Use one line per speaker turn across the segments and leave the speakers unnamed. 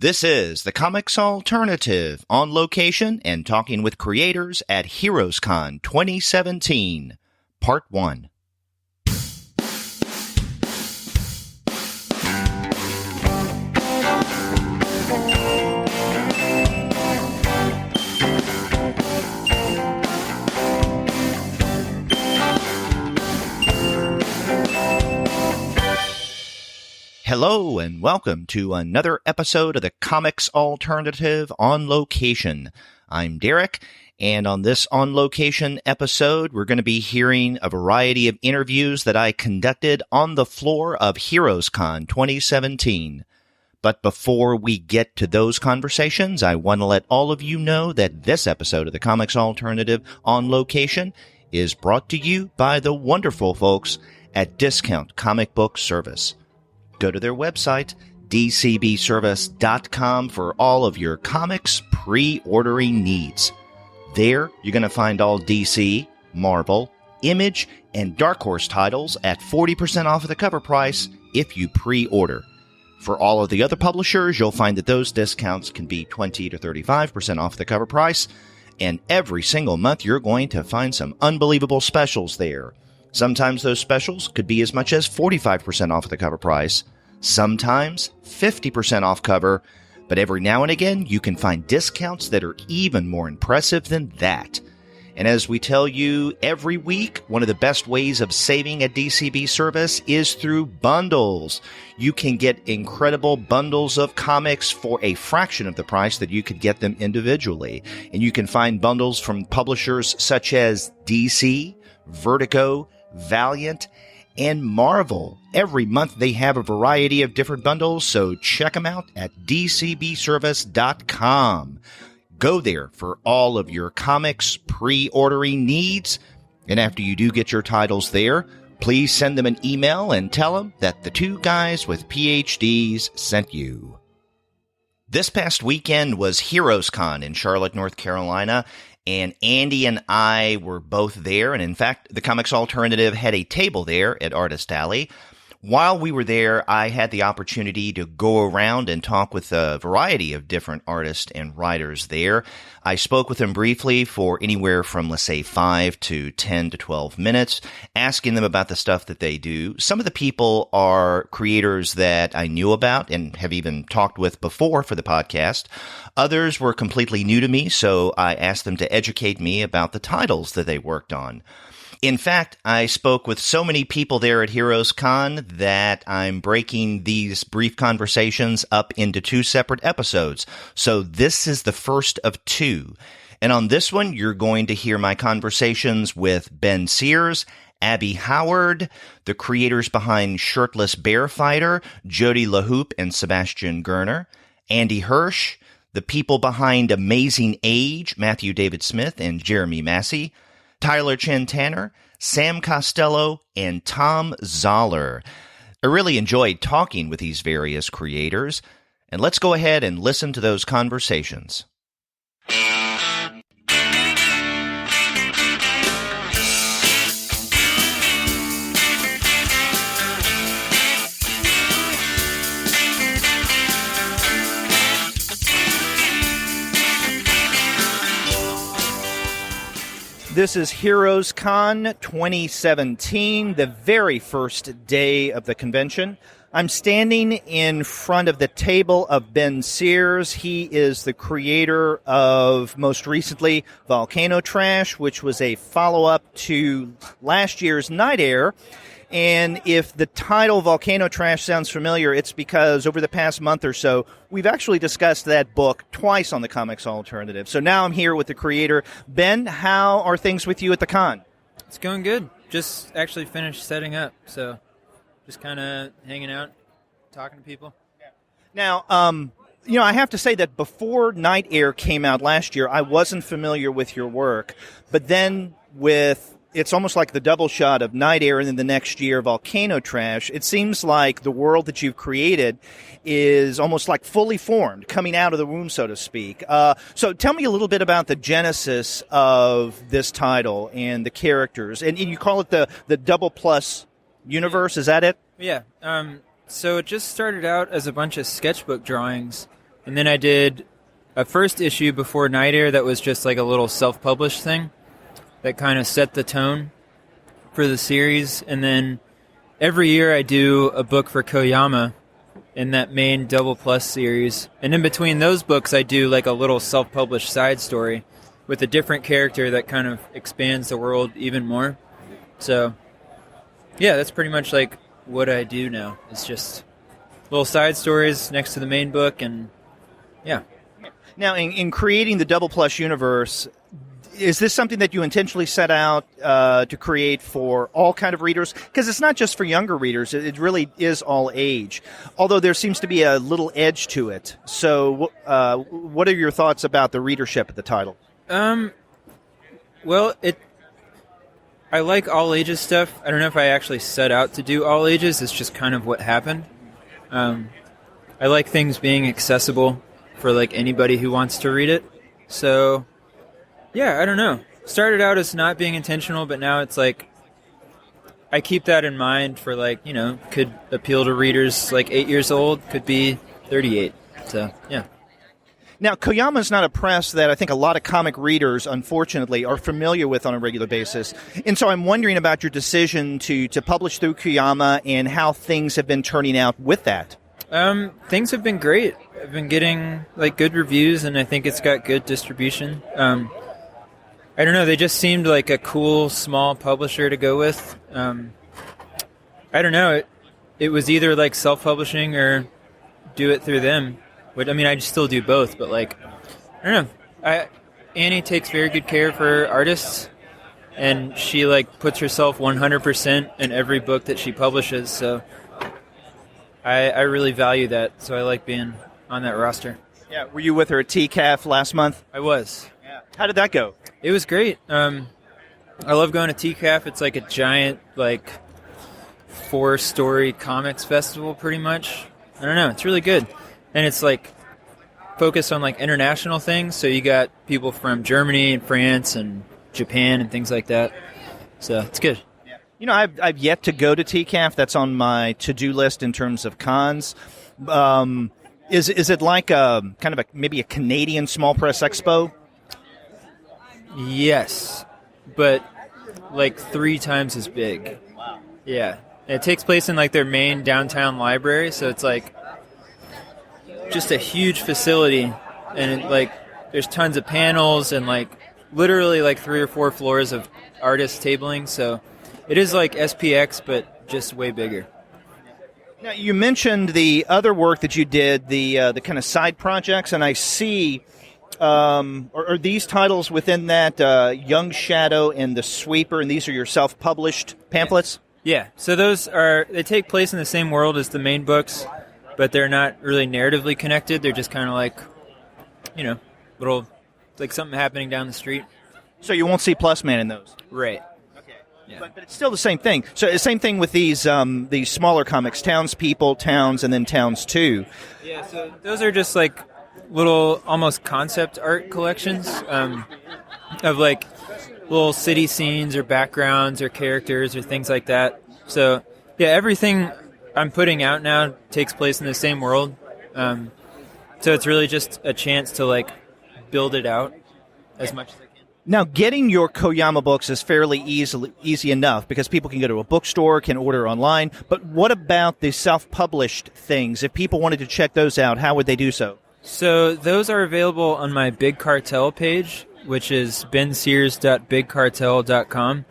This is the Comics Alternative, on location and talking with creators at HeroesCon 2017, Part 1. Hello and welcome to another episode of the Comics Alternative on Location. I'm Derek, and on this On Location episode, we're going to be hearing a variety of interviews that I conducted on the floor of HeroesCon 2017. But before we get to those conversations, I want to let all of you know that this episode of the Comics Alternative on Location is brought to you by the wonderful folks at Discount Comic Book Service. Go to their website, dcbservice.com, for all of your comics pre-ordering needs. There, you're going to find all DC, Marvel, Image, and Dark Horse titles at 40% off of the cover price if you pre-order. For all of the other publishers, you'll find that those discounts can be 20 to 35% off the cover price, and every single month you're going to find some unbelievable specials there. Sometimes those specials could be as much as 45% off of the cover price, sometimes 50% off cover, but every now and again you can find discounts that are even more impressive than that. And as we tell you every week, one of the best ways of saving at DCB Service is through bundles. You can get incredible bundles of comics for a fraction of the price that you could get them individually. And you can find bundles from publishers such as DC, Vertigo, Valiant, and Marvel. Every month they have a variety of different bundles, so check them out at dcbservice.com. Go there for all of your comics pre-ordering needs, and after you do get your titles there, please send them an email and tell them that the two guys with PhDs sent you. This past weekend was HeroesCon in Charlotte, North Carolina, and Andy and I were both there, and in fact, the Comics Alternative had a table there at Artist Alley. While we were there, I had the opportunity to go around and talk with a variety of different artists and writers there. I spoke with them briefly for anywhere from, let's say, 5 to 10 to 12 minutes, asking them about the stuff that they do. Some of the people are creators that I knew about and have even talked with before for the podcast. Others were completely new to me, so I asked them to educate me about the titles that they worked on. In fact, I spoke with so many people there at HeroesCon that I'm breaking these brief conversations up into 2 separate episodes. So this is the first of 2. And on this one, you're going to hear my conversations with Ben Sears, Abby Howard, the creators behind Shirtless Bear Fighter, Jody Leheup and Sebastian Girner, Andy Hirsch, the people behind Amazing Age, Matthew David Smith and Jeremy Massie, Tyler Chen-Tanner, Sam Costello, and Thom Zahler. I really enjoyed talking with these various creators, and let's go ahead and listen to those conversations. This is HeroesCon 2017, the very first day of the convention. I'm standing in front of the table of Ben Sears. He is the creator of, most recently, Volcano Trash, which was a follow-up to last year's Night Air. And if the title Volcano Trash sounds familiar, it's because over the past month or so, we've actually discussed that book twice on the Comics Alternative. So now I'm here with the creator. Ben, how are things with you at the con?
It's going good. Just actually finished setting up, so just kind of hanging out, talking to people.
Now, I have to say that before Night Air came out last year, I wasn't familiar with your work. But then it's almost like the double shot of Night Air and then the next year Volcano Trash. It seems like the world that you've created is almost like fully formed, coming out of the womb, so to speak. So tell me a little bit about the genesis of this title and the characters. And you call it the Double Plus universe, is that it?
Yeah. So it just started out as a bunch of sketchbook drawings And then I did a first issue before Night Air that was just like a little self-published thing that kind of set the tone for the series. And then every year I do a book for Koyama in that main Double Plus series. And in between those books, I do like a little self-published side story with a different character that kind of expands the world even more. So, yeah, that's pretty much like what I do now. It's just little side stories next to the main book, and yeah.
Now, in creating the Double Plus universe, is this something that you intentionally set out to create for all kind of readers? Because it's not just for younger readers. It really is all age, although there seems to be a little edge to it. So what are your thoughts about the readership of the title?
Well, I like all ages stuff. I don't know if I actually set out to do all ages. It's just kind of what happened. I like things being accessible for like anybody who wants to read it. So, yeah, I don't know. Started out as not being intentional, but now it's like I keep that in mind for like, you know, could appeal to readers like 8 years old, could be 38. So, yeah.
Now, Koyama's not a press that I think a lot of comic readers, unfortunately, are familiar with on a regular basis. And so I'm wondering about your decision to publish through Koyama and how things have been turning out with that.
Things have been great. I've been getting like good reviews, and I think it's got good distribution. I don't know. They just seemed like a cool, small publisher to go with. I don't know. It was either like self-publishing or do it through them. I mean, I still do both, but like, I don't know. Annie takes very good care of her artists, and she like puts herself 100% in every book that she publishes. So I really value that. So I like being on that roster.
Yeah. Were you with her at TCAF last month?
I was.
Yeah. How did that go?
It was great. I love going to TCAF. It's like a giant, like 4-story comics festival, pretty much. I don't know. It's really good. And it's like focused on like international things. So you got people from Germany and France and Japan and things like that. So it's good.
Yeah. You know, I've yet to go to TCAF. That's on my to-do list in terms of cons. Is it like maybe a Canadian small press expo?
Yes, but like 3 times as big.
Wow.
Yeah. And it takes place in like their main downtown library. So it's like just a huge facility, and there's tons of panels and like literally like 3 or 4 floors of artist tabling. So it is like SPX, but just way bigger.
Now, you mentioned the other work that you did, the kind of side projects, and I see are these titles within that Young Shadow and The Sweeper, and these are your self-published pamphlets?
Yeah. So they take place in the same world as the main books, but they're not really narratively connected. They're just kind of like, you know, little, like something happening down the street.
So you won't see Plus Man in those?
Right.
Okay.
Yeah.
But it's still the same thing. So the same thing with these smaller comics, Townspeople, Towns, and then Towns 2.
Yeah, so those are just like little almost concept art collections of like little city scenes or backgrounds or characters or things like that. So, yeah, everything I'm putting out now takes place in the same world. So it's really just a chance to like build it out as much as I can.
Now, getting your Koyama books is fairly easy enough because people can go to a bookstore, can order online. But what about the self-published things? If people wanted to check those out, how would they do so?
So those are available on my Big Cartel page, which is bensears.bigcartel.com.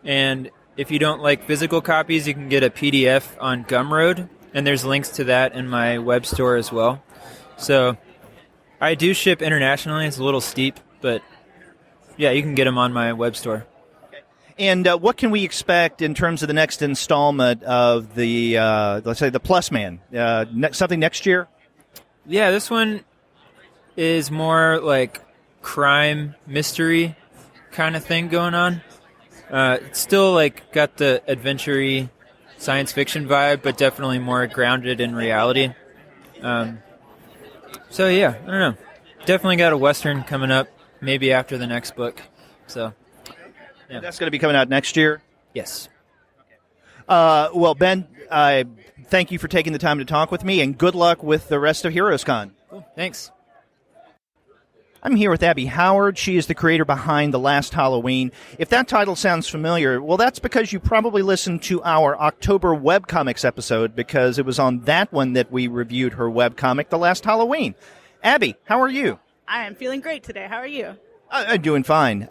And if you don't like physical copies, you can get a PDF on Gumroad, and there's links to that in my web store as well. So I do ship internationally. It's a little steep, but yeah, you can get them on my web store.
And what can we expect in terms of the next installment of the, let's say, the Plus Man? Something next year?
Yeah, this one is more like crime mystery kind of thing going on. It's still like got the adventure-y science fiction vibe, but definitely more grounded in reality. So yeah, I don't know. Definitely got a Western coming up, maybe after the next book. So yeah.
That's going to be coming out next year?
Yes.
Well, Ben, I thank you for taking the time to talk with me, and good luck with the rest of HeroesCon.
Cool. Thanks.
I'm here with Abby Howard. She is the creator behind The Last Halloween. If that title sounds familiar, well, that's because you probably listened to our October webcomics episode, because it was on that one that we reviewed her webcomic, The Last Halloween. Abby, how are you?
I am feeling great today. How are you?
I'm doing fine.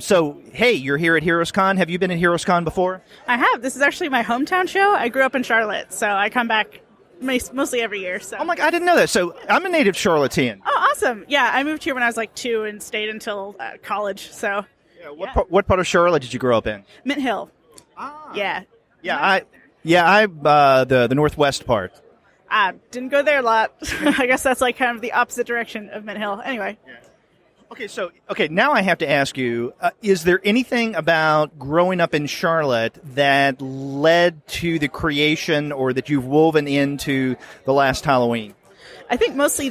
So, hey, you're here at HeroesCon. Have you been at HeroesCon before?
I have. This is actually my hometown show. I grew up in Charlotte, so I come back mostly every year. So.
Oh my God, I didn't know that. So I'm a native Charlottean.
Oh, awesome. Yeah, I moved here when I was like 2 and stayed until college. So.
Yeah, what part of Charlotte did you grow up in?
Mint Hill.
Ah.
Yeah.
I'm the northwest part.
I didn't go there a lot. I guess that's like kind of the opposite direction of Mint Hill. Anyway.
Yeah. Okay, now I have to ask you, is there anything about growing up in Charlotte that led to the creation or that you've woven into The Last Halloween?
I think mostly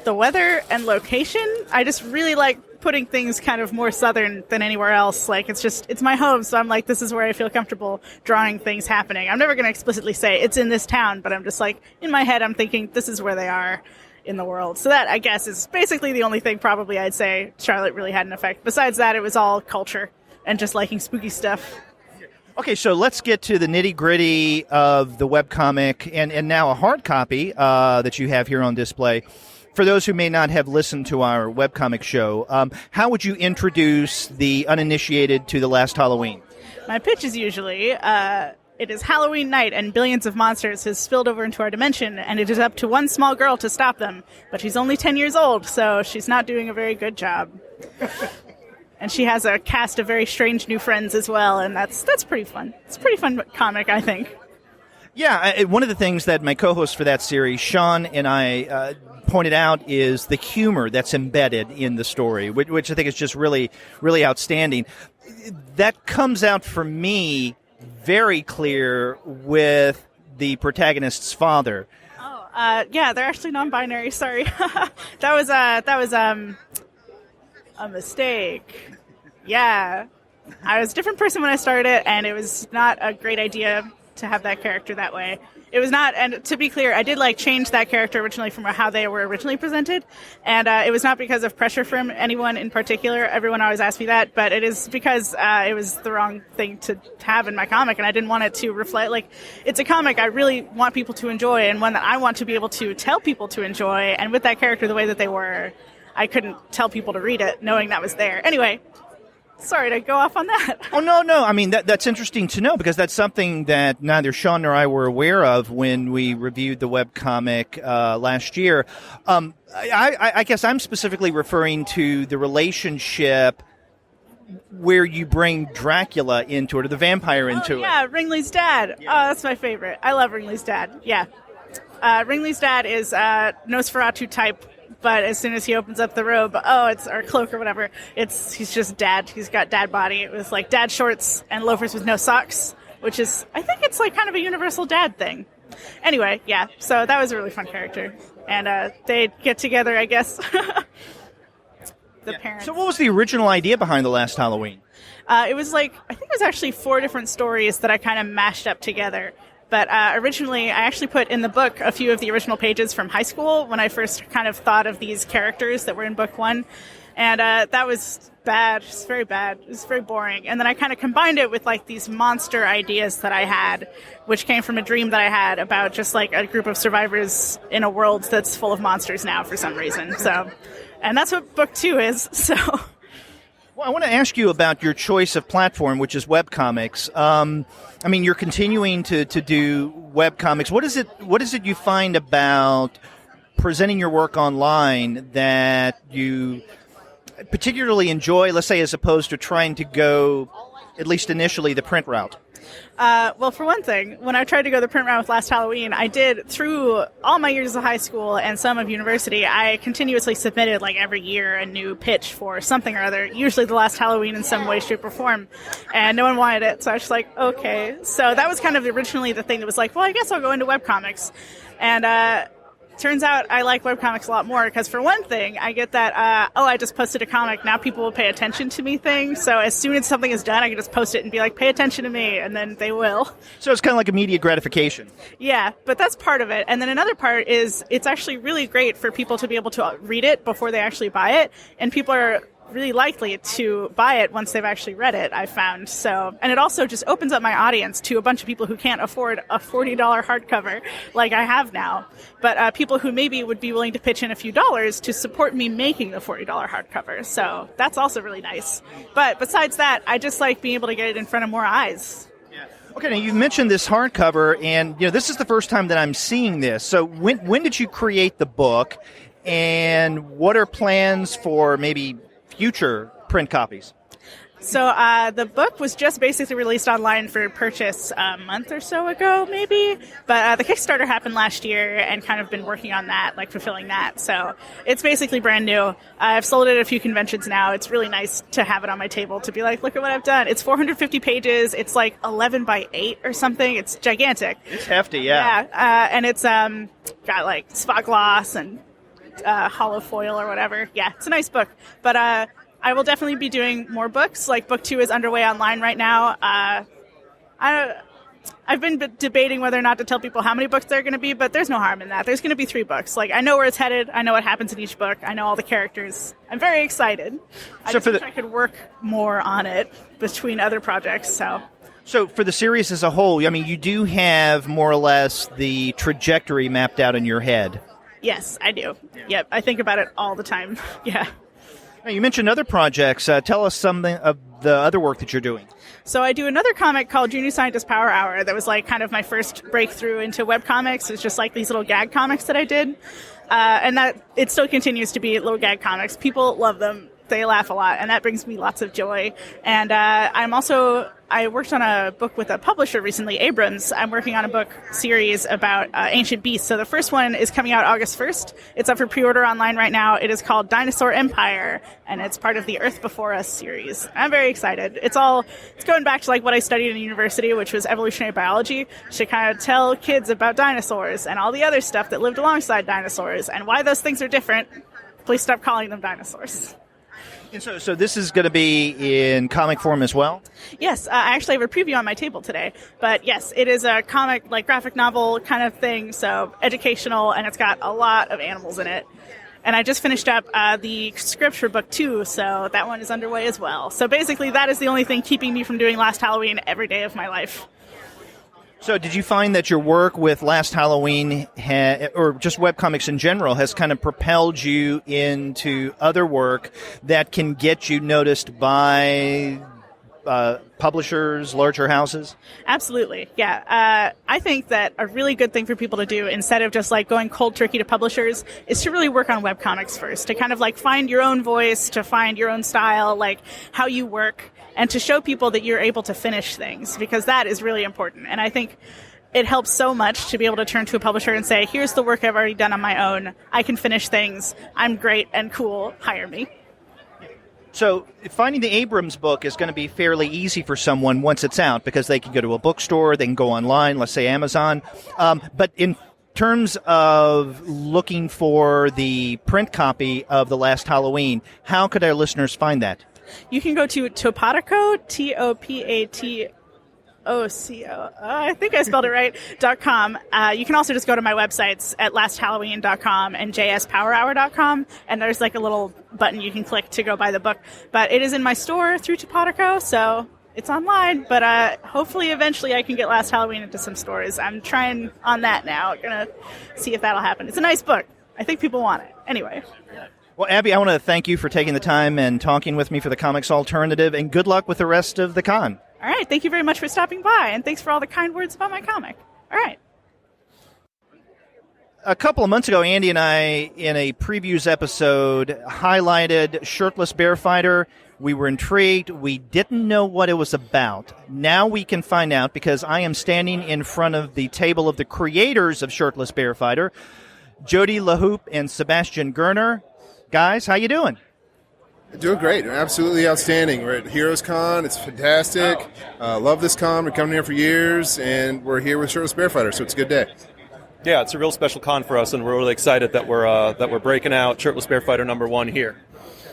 the weather and location. I just really like putting things kind of more southern than anywhere else. Like, it's my home, so I'm like, this is where I feel comfortable drawing things happening. I'm never going to explicitly say it's in this town, but I'm just like, in my head, I'm thinking this is where they are in the world. So that, I guess, is basically the only thing probably I'd say Charlotte really had an effect. Besides that, it was all culture and just liking spooky stuff.
Okay, so let's get to the nitty-gritty of the webcomic and now a hard copy that you have here on display. For those who may not have listened to our webcomic show, how would you introduce the uninitiated to The Last Halloween?
My pitch is usually... it is Halloween night, and billions of monsters has spilled over into our dimension, and it is up to one small girl to stop them. But she's only 10 years old, so she's not doing a very good job. And she has a cast of very strange new friends as well, and that's pretty fun. It's a pretty fun comic, I think.
Yeah, one of the things that my co-host for that series, Sean, and I pointed out is the humor that's embedded in the story, which I think is just really, really outstanding. That comes out for me very clear with the protagonist's father.
Oh, yeah, they're actually non-binary. Sorry, that was a mistake. Yeah, I was a different person when I started, and it was not a great idea to have that character that way. It was not, and to be clear, I did change that character originally from how they were originally presented, and it was not because of pressure from anyone in particular. Everyone always asks me that, but it is because it was the wrong thing to have in my comic, and I didn't want it to reflect, it's a comic I really want people to enjoy, and one that I want to be able to tell people to enjoy, and with that character the way that they were, I couldn't tell people to read it knowing that was there. Anyway, sorry to go off on that.
Oh, no. I mean, that's interesting to know, because that's something that neither Sean nor I were aware of when we reviewed the webcomic last year. I guess I'm specifically referring to the relationship where you bring Dracula into it, or the vampire into it.
Yeah, Ringley's dad. Yeah. Oh, that's my favorite. I love Ringley's dad. Yeah. Ringley's dad is Nosferatu type. But as soon as he opens up the robe, or cloak or whatever, he's just dad. He's got dad body with dad shorts and loafers with no socks, which is, I think it's kind of a universal dad thing. Anyway, yeah, so that was a really fun character. And they get together, I guess. Parents.
So what was the original idea behind The Last Halloween?
It was I think it was actually 4 different stories that I kind of mashed up together. But originally, I actually put in the book a few of the original pages from high school when I first kind of thought of these characters that were in book 1. And that was bad. It was very bad. It was very boring. And then I kind of combined it with these monster ideas that I had, which came from a dream that I had about just a group of survivors in a world that's full of monsters now for some reason. So, and that's what book 2 is. So.
Well, I want to ask you about your choice of platform, which is webcomics. I mean, you're continuing to do webcomics. What is it you find about presenting your work online that you particularly enjoy, let's say, as opposed to trying to go, at least initially, the print route?
Well, for one thing, when I tried to go the print route with Last Halloween, I did, through all my years of high school and some of university, I continuously submitted, every year, a new pitch for something or other, usually The Last Halloween in some way, shape, or form, and no one wanted it, so I was just okay. So that was kind of originally the thing that was well, I guess I'll go into webcomics. And turns out I like webcomics a lot more because, for one thing, I get that, I just posted a comic, now people will pay attention to me thing. So as soon as something is done, I can just post it and be like, pay attention to me, and then they will.
So it's kind of like immediate gratification.
Yeah, but that's part of it. And then another part is it's actually really great for people to be able to read it before they actually buy it. And people are really likely to buy it once they've actually read it, I found. So, and it also just opens up my audience to a bunch of people who can't afford a $40 hardcover like I have now, but people who maybe would be willing to pitch in a few dollars to support me making the $40 hardcover. So that's also really nice. But besides that, I just like being able to get it in front of more eyes.
Okay, now you mentioned this hardcover, and this is the first time that I'm seeing this. So when did you create the book, and what are plans for maybe future print copies?
So the book was just basically released online for purchase a month or so ago, maybe. But the Kickstarter happened last year, and kind of been working on that, like fulfilling that. So it's basically brand new. I've sold it at a few conventions now. It's really nice to have it on my table to be like, look at what I've done. It's 450 pages. It's like 11 by 8 or something. It's gigantic.
It's hefty, yeah.
Yeah, and it's got like spot gloss and hollow foil or whatever. Yeah, it's a nice book. But I will definitely be doing more books. Like, book 2 is underway online right now. I've been debating whether or not to tell people how many books there are going to be, but there's no harm in that. There's going to be 3 books. Like, I know where it's headed. I know what happens in each book. I know all the characters. I'm very excited. I just wish I could work more on it between other projects. So
for the series as a whole, I mean, you do have more or less the trajectory mapped out in your head.
Yes, I do. Yep, I think about it all the time. Yeah.
Now, you mentioned other projects. Tell us something of the other work that you're doing.
So I do another comic called Junior Scientist Power Hour that was like kind of my first breakthrough into webcomics. It's just like these little gag comics that I did. And that it still continues to be little gag comics. People love them. They laugh a lot, and that brings me lots of joy. And I worked on a book with a publisher recently, Abrams. I'm working on a book series about ancient beasts. So the first one is coming out August 1st. It's up for pre-order online right now. It is called Dinosaur Empire, and it's part of the Earth Before Us series. I'm very excited. It's going back to like what I studied in university, which was evolutionary biology, to kind of tell kids about dinosaurs and all the other stuff that lived alongside dinosaurs and why those things are different. Please stop calling them dinosaurs.
And so this is going to be in comic form as well?
Yes, I actually have a preview on my table today. But yes, it is a comic, like graphic novel kind of thing, so educational, and it's got a lot of animals in it. And I just finished up the script for book 2, so that one is underway as well. So basically that is the only thing keeping me from doing Last Halloween every day of my life.
So did you find that your work with Last Halloween, or just webcomics in general, has kind of propelled you into other work that can get you noticed by publishers, larger houses?
Absolutely, yeah. I think that a really good thing for people to do, instead of just like going cold turkey to publishers, is to really work on webcomics first, to kind of like find your own voice, to find your own style, like how you work, and to show people that you're able to finish things, because that is really important. And I think it helps so much to be able to turn to a publisher and say, here's the work I've already done on my own. I can finish things. I'm great and cool. Hire me.
So finding the Abrams book is going to be fairly easy for someone once it's out, because they can go to a bookstore, they can go online, let's say Amazon. But in terms of looking for the print copy of The Last Halloween, how could our listeners find that?
You can go to Topatoco, Topatoco, I think I spelled it right, .com. You can also just go to my websites at lasthalloween.com and jspowerhour.com, and there's like a little button you can click to go buy the book. But it is in my store through Topatoco, so it's online, but hopefully eventually I can get Last Halloween into some stores. I'm trying on that now. Gonna see if that'll happen. It's a nice book. I think people want it. Anyway.
Well, Abby, I want to thank you for taking the time and talking with me for the Comics Alternative, and good luck with the rest of the con.
All right. Thank you very much for stopping by, and thanks for all the kind words about my comic. All right.
A couple of months ago, Andy and I, in a previews episode, highlighted Shirtless Bear Fighter. We were intrigued. We didn't know what it was about. Now we can find out, because I am standing in front of the table of the creators of Shirtless Bear Fighter, Jody, Leheup, and Sebastian Girner. Guys, how you doing?
Doing great. Absolutely outstanding. We're at HeroesCon. It's fantastic. Love this con. We've come here for years, and we're here with Shirtless Bear Fighter, so it's a good day.
Yeah, it's a real special con for us, and we're really excited that we're breaking out Shirtless Bear Fighter #1 here.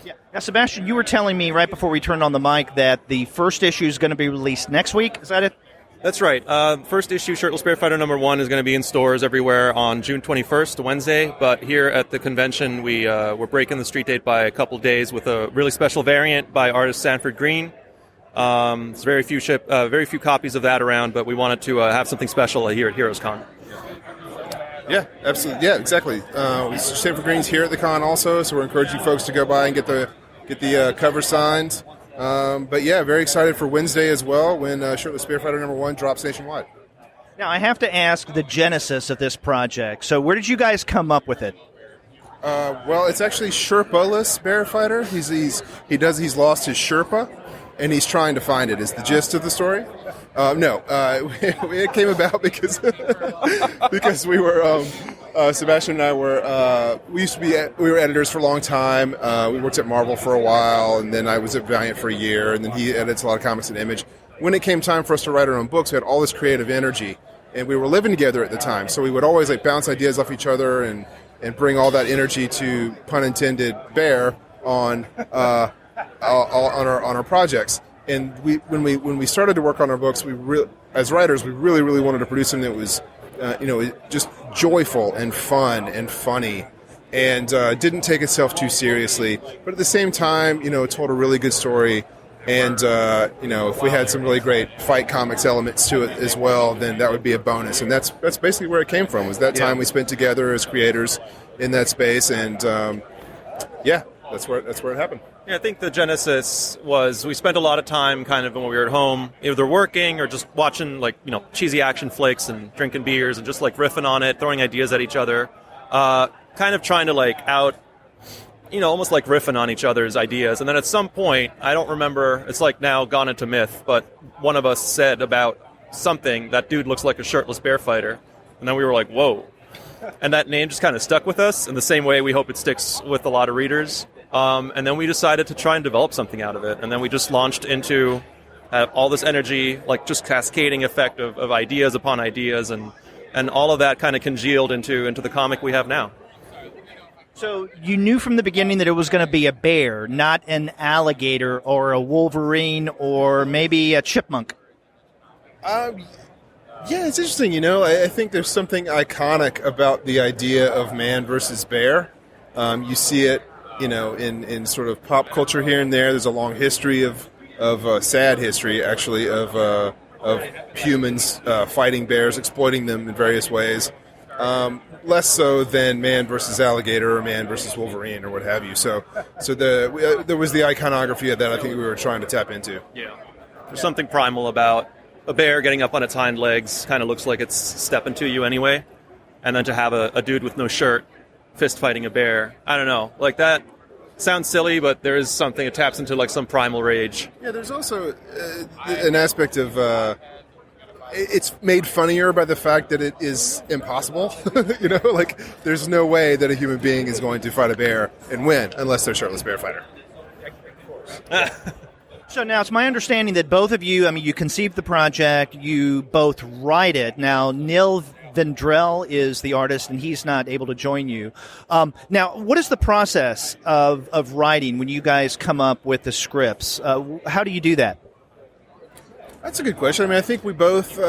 Yeah. Now, Sebastian, you were telling me right before we turned on the mic that the first issue is going to be released next week. Is that it?
That's right. First issue, Shirtless Bear Fighter #1, is going to be in stores everywhere on June 21st, Wednesday. But here at the convention, we're breaking the street date by a couple days with a really special variant by artist Sanford Green. There's very few copies of that around, but we wanted to have something special here at HeroesCon.
Yeah, absolutely. Yeah, exactly. Sanford Green's here at the con also, so we're encouraging folks to go by and get the cover signed. But yeah, very excited for Wednesday as well when Shirtless Bear Fighter #1 drops nationwide.
Now, I have to ask the genesis of this project. So where did you guys come up with it?
Well, it's actually Shirtless Bear Fighter. He's lost his Sherpa, and he's trying to find it. Is the gist of the story? No, it came about because we were Sebastian and I were we were editors for a long time. We worked at Marvel for a while, and then I was at Valiant for a year, and then he edits a lot of comics and Image. When it came time for us to write our own books, we had all this creative energy, and we were living together at the time, so we would always bounce ideas off each other and bring all that energy to, pun intended, bear on our projects. And when we started to work on our books, as writers, we really wanted to produce something that was, just joyful and fun and funny, and didn't take itself too seriously. But at the same time, told a really good story. And if we had some really great fight comics elements to it as well, then that would be a bonus. And that's basically where it came from. Was that time we spent together as creators in that space, and that's where it happened.
Yeah, I think the genesis was we spent a lot of time kind of when we were at home, either working or just watching cheesy action flicks and drinking beers and just riffing on it, throwing ideas at each other, kind of trying to almost riffing on each other's ideas. And then at some point, I don't remember, it's now gone into myth, but one of us said about something, that dude looks like a shirtless bear fighter. And then we were like, whoa. And that name just kind of stuck with us in the same way we hope it sticks with a lot of readers. And then we decided to try and develop something out of it. And then we just launched into all this energy, just cascading effect of ideas upon ideas. And all of that kind of congealed into the comic we have now.
So you knew from the beginning that it was going to be a bear, not an alligator or a wolverine or maybe a chipmunk.
Yeah, it's interesting. I think there's something iconic about the idea of man versus bear. You see it, in sort of pop culture here and there. There's a long history of sad history, actually, of humans fighting bears, exploiting them in various ways. Less so than man versus alligator or man versus wolverine or what have you. So there was the iconography of that I think we were trying to tap into.
Yeah. There's something primal about a bear getting up on its hind legs, kind of looks like it's stepping to you anyway. And then to have a dude with no shirt fist fighting a bear, I don't know. That sounds silly, but there is something, it taps into some primal rage.
Yeah, there's also an aspect of... it's made funnier by the fact that it is impossible. There's no way that a human being is going to fight a bear and win unless they're Shirtless Bear Fighter.
So now it's my understanding that both of you, you conceived the project, you both write it. Now, Neil Vendrell is the artist, and he's not able to join you. Now, what is the process of writing when you guys come up with the scripts? How do you do that?
That's a good question. I think we both,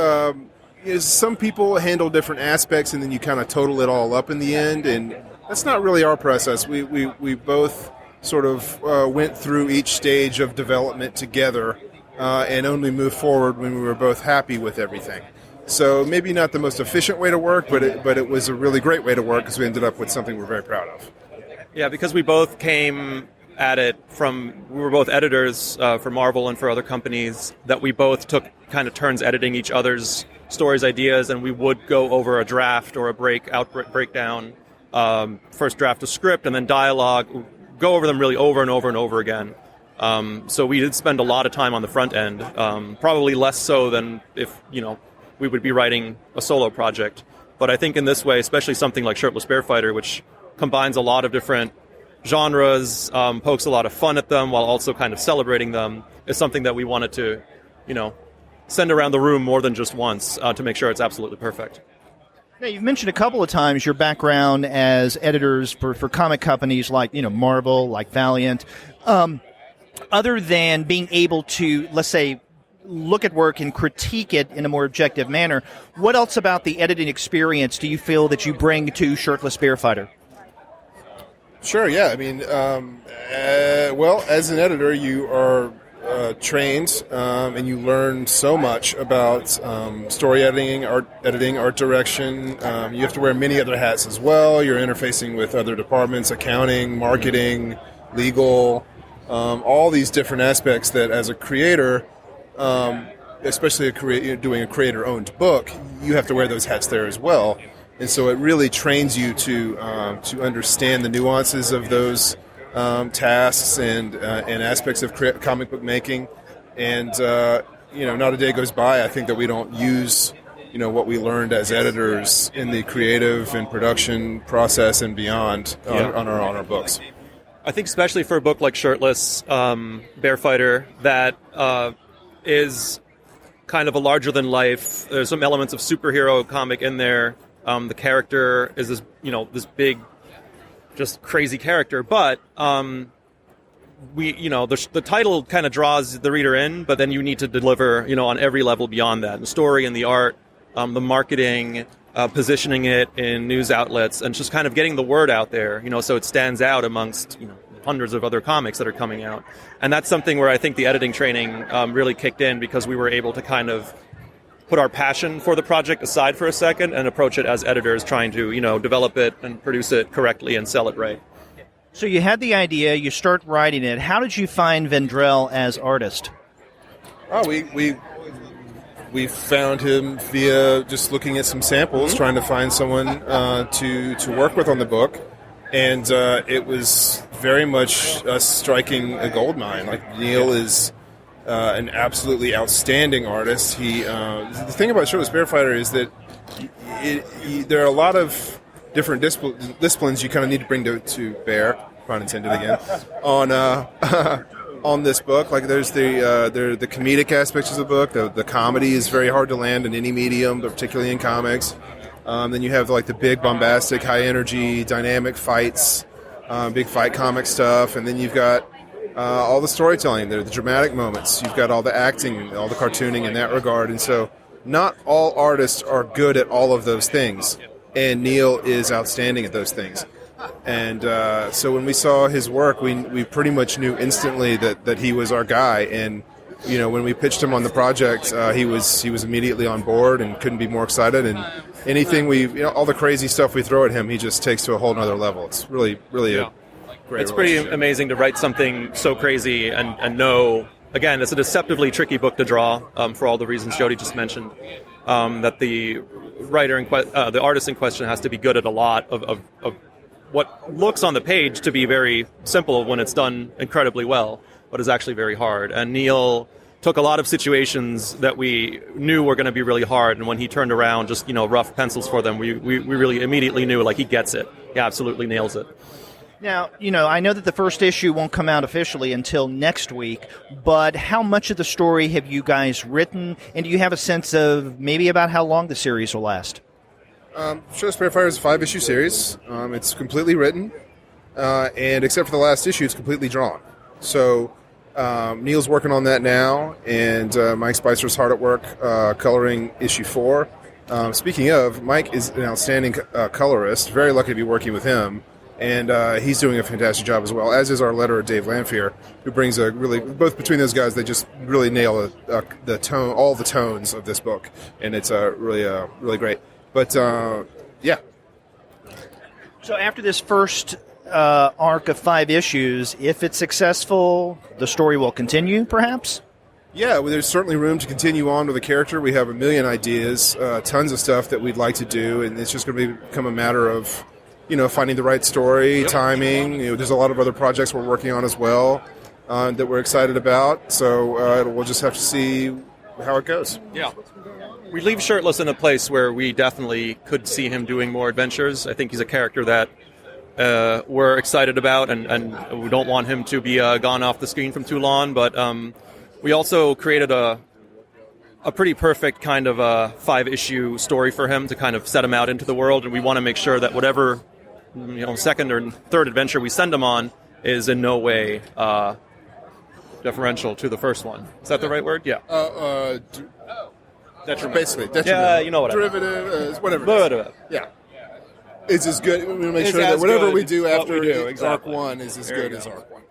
some people handle different aspects and then you kind of total it all up in the end, and that's not really our process. We both sort of went through each stage of development together and only moved forward when we were both happy with everything. So maybe not the most efficient way to work, but it was a really great way to work because we ended up with something we're very proud of.
Yeah, because we both came at it we were both editors for Marvel and for other companies, that we both took kind of turns editing each other's stories, ideas, and we would go over a draft or a breakdown, first draft of script and then dialogue, go over them really over and over and over again. So we did spend a lot of time on the front end, probably less so than if, we would be writing a solo project. But I think in this way, especially something like Shirtless Bear Fighter, which combines a lot of different genres, pokes a lot of fun at them while also kind of celebrating them, is something that we wanted to, send around the room more than just once to make sure it's absolutely perfect.
Now, you've mentioned a couple of times your background as editors for comic companies like, Marvel, like Valiant. Other than being able to, let's say, look at work and critique it in a more objective manner, what else about the editing experience do you feel that you bring to Shirtless Bear Fighter?
Sure, yeah. I mean, well, as an editor, you are trained and you learn so much about story editing, art direction. You have to wear many other hats as well. You're interfacing with other departments, accounting, marketing, legal, all these different aspects that as a creator, especially doing a creator-owned book, you have to wear those hats there as well. And so it really trains you to understand the nuances of those tasks and aspects of comic book making. And not a day goes by, I think, that we don't use what we learned as editors in the creative and production process and beyond on our books.
I think especially for a book like Shirtless Bear Fighter that is kind of a larger than life. There's some elements of superhero comic in there. The character is this big, just crazy character, but the title kind of draws the reader in, but then you need to deliver on every level beyond that, the story and the art, the marketing, positioning it in news outlets, and just kind of getting the word out there, so it stands out amongst hundreds of other comics that are coming out. And that's something where I think the editing training really kicked in, because we were able to kind of put our passion for the project aside for a second and approach it as editors, trying to develop it and produce it correctly and sell it right.
So you had the idea, you start writing it. How did you find Vendrell as artist?
Oh, we found him via just looking at some samples, trying to find someone to work with on the book, and it was very much us striking a gold mine. Like, Neil is an absolutely outstanding artist. The thing about Shirtless Bear Fighter is that there are a lot of different disciplines you kind of need to bring to bear, pun intended again, on this book. Like, there's the comedic aspects of the book. The comedy is very hard to land in any medium, but particularly in comics. Then you have the big, bombastic, high energy, dynamic fights, big fight comic stuff, and then you've got all the storytelling, the dramatic moments. You've got all the acting, all the cartooning in that regard. And so not all artists are good at all of those things. And Neil is outstanding at those things. And so when we saw his work, we pretty much knew instantly that he was our guy. And, when we pitched him on the project, he was immediately on board and couldn't be more excited. And anything all the crazy stuff we throw at him, he just takes to a whole nother level. It's really, really it's
pretty amazing to write something so crazy and know, again, it's a deceptively tricky book to draw for all the reasons Jody just mentioned, that the writer, the artist in question has to be good at a lot of what looks on the page to be very simple when it's done incredibly well, but is actually very hard. And Neil took a lot of situations that we knew were going to be really hard, and when he turned around just, rough pencils for them, we really immediately knew, he gets it. He absolutely nails it.
Now, I know that the first issue won't come out officially until next week, but how much of the story have you guys written, and do you have a sense of maybe about how long the series will last?
Shirtless Bear Fighter is a 5-issue series. It's completely written, and except for the last issue, it's completely drawn. So Neil's working on that now, and Mike Spicer's hard at work coloring issue 4. Speaking of, Mike is an outstanding colorist. Very lucky to be working with him. And he's doing a fantastic job as well, as is our letterer, Dave Lamphere, who brings a really, both between those guys, they just really nail the tone, all the tones of this book, and it's really great. But yeah.
So after this first arc of 5 issues, if it's successful, the story will continue, perhaps?
Yeah, well, there's certainly room to continue on with the character. We have a million ideas, tons of stuff that we'd like to do, and it's just going to become a matter of finding the right story, timing. There's a lot of other projects we're working on as well that we're excited about. So we'll just have to see how it goes.
Yeah. We leave Shirtless in a place where we definitely could see him doing more adventures. I think he's a character that we're excited about, and we don't want him to be gone off the screen from too long. But we also created a a pretty perfect kind of a 5-issue story for him to kind of set him out into the world, and we want to make sure that whatever second or third adventure we send him on is in no way deferential to the first one. Is that the right word? Yeah.
Detrimental. Basically, detrimental.
Yeah, you know what
Derivative, whatever. Yeah. It's as good. We want to make
It's
sure that
as
whatever
good
we do
what
after
we do,
Arc
exactly.
1 is as
There
good
you
as
go.
Arc 1.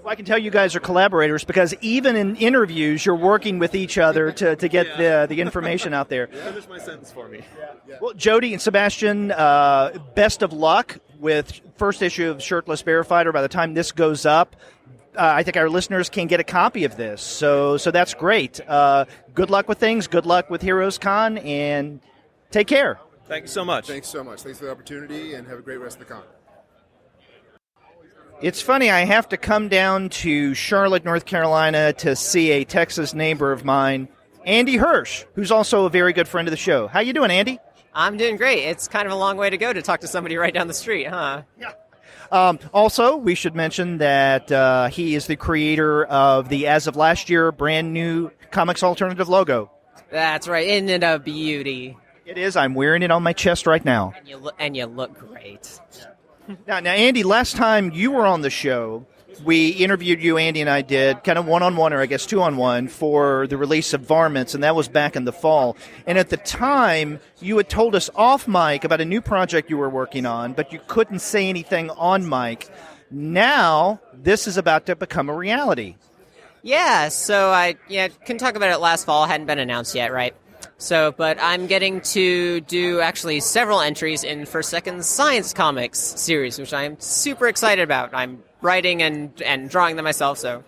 Well, I can tell you guys are collaborators because even in interviews, you're working with each other to get the information out there.
Finish my sentence for me.
Well, Jody and Sebastian, best of luck with first issue of Shirtless Bear Fighter. By the time this goes up, I think our listeners can get a copy of this. So that's great. Good luck with things. Good luck with HeroesCon, and take care.
Thank you so much.
Thanks so much. Thanks for the opportunity, and have a great rest of the con.
It's funny, I have to come down to Charlotte, North Carolina to see a Texas neighbor of mine, Andy Hirsch, who's also a very good friend of the show. How you doing, Andy?
I'm doing great. It's kind of a long way to go to talk to somebody right down the street, huh?
Also, we should mention that he is the creator of the, as of last year, brand new Comics Alternative logo.
That's right. Isn't it a beauty?
It is. I'm wearing it on my chest right now.
And you look great.
Now, Andy, last time you were on the show, we interviewed you, Andy and I did, kind of one-on-one, or I guess two-on-one, for the release of Varmints, and that was back in the fall. And at the time, you had told us off mic about a new project you were working on, but you couldn't say anything on mic. Now, this is about to become a reality.
Yeah, so I couldn't talk about it last fall. Hadn't been announced yet, right? So, but I'm getting to do actually several entries in First Second Science Comics series, which I'm super excited about. I'm writing and drawing them myself, so.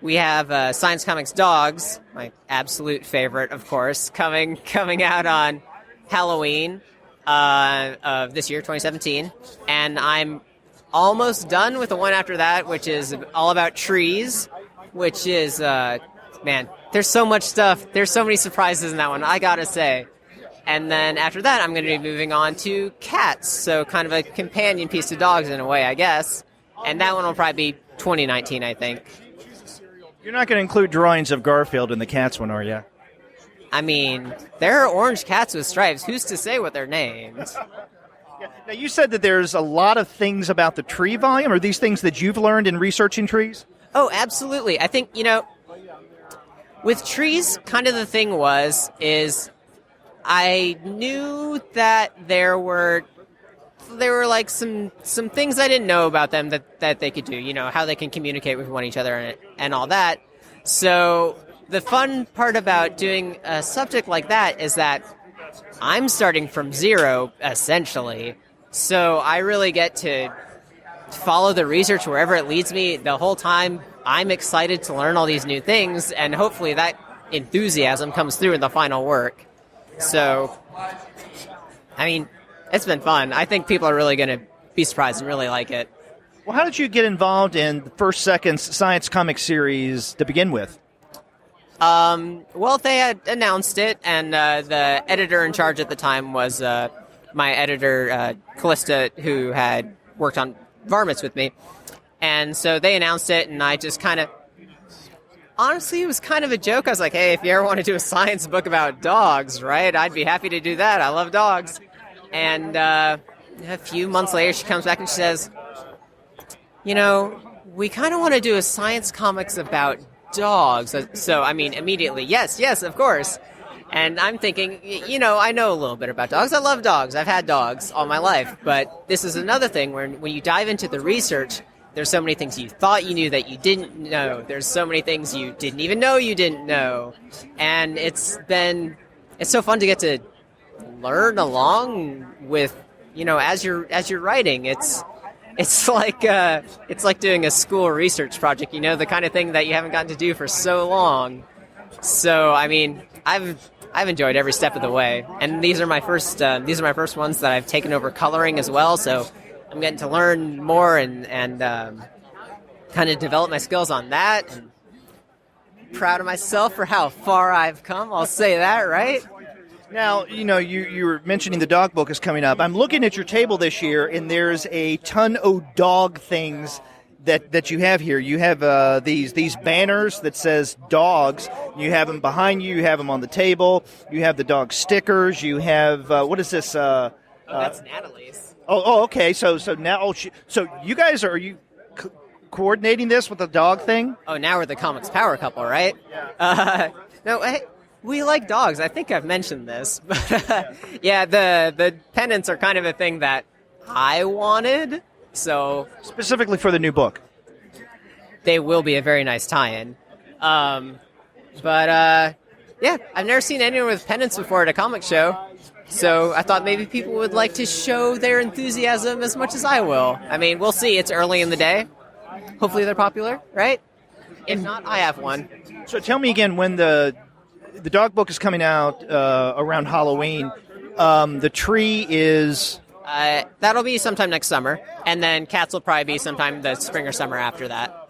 We have Science Comics Dogs, my absolute favorite, of course, coming out on Halloween of this year, 2017. And I'm almost done with the one after that, which is all about trees, which is, man, there's so much stuff. There's so many surprises in that one, I gotta say. And then after that, I'm going to be moving on to cats, so kind of a companion piece to dogs in a way, I guess. And that one will probably be 2019, I think.
You're not going to include drawings of Garfield in the cats one, are you?
I mean, there are orange cats with stripes. Who's to say what they're named?
Now, you said that there's a lot of things about the tree volume. Are these things that you've learned in researching trees?
Oh, absolutely. I think, with trees, kind of the thing is I knew that there were like some things I didn't know about them that they could do, how they can communicate with one another and all that. So the fun part about doing a subject like that is that I'm starting from zero, essentially. So I really get to follow the research wherever it leads me the whole time. I'm excited to learn all these new things, and hopefully that enthusiasm comes through in the final work. So, I mean, it's been fun. I think people are really going to be surprised and really like it.
Well, how did you get involved in the First Second Science Comic series to begin with?
Well, they had announced it, and the editor in charge at the time was my editor, Callista, who had worked on Varmints with me. And so they announced it, and I just kind of... Honestly, it was kind of a joke. I was like, hey, if you ever want to do a science book about dogs, right, I'd be happy to do that. I love dogs. And a few months later, she comes back and she says, we kind of want to do a science comics about dogs. So, I mean, immediately, yes, of course. And I'm thinking, I know a little bit about dogs. I love dogs. I've had dogs all my life. But this is another thing where when you dive into the research, there's so many things you thought you knew that you didn't know. There's so many things you didn't even know you didn't know. And it's so fun to get to learn along with, as you're writing. It's like doing a school research project, the kind of thing that you haven't gotten to do for so long. So, I mean, I've enjoyed every step of the way. And these are my first ones that I've taken over coloring as well, so I'm getting to learn more and kind of develop my skills on that. And proud of myself for how far I've come. I'll say that, right?
Now, you were mentioning the dog book is coming up. I'm looking at your table this year, and there's a ton of dog things that you have here. You have these banners that says dogs. You have them behind you. You have them on the table. You have the dog stickers. You have what is this?
That's Natalie's.
Okay. So now, so you guys are you coordinating this with the dog thing?
Oh, now we're the comics power couple, right? No, hey, we like dogs. I think I've mentioned this, but yeah, the pennants are kind of a thing that I wanted. So
specifically for the new book,
they will be a very nice tie-in. Yeah, I've never seen anyone with pennants before at a comic show, so I thought maybe people would like to show their enthusiasm as much as I will. I mean, we'll see. It's early in the day. Hopefully they're popular, right? If not, I have one.
So tell me again, when the dog book is coming out around Halloween, the tree is...
that'll be sometime next summer, and then cats will probably be sometime the spring or summer after that.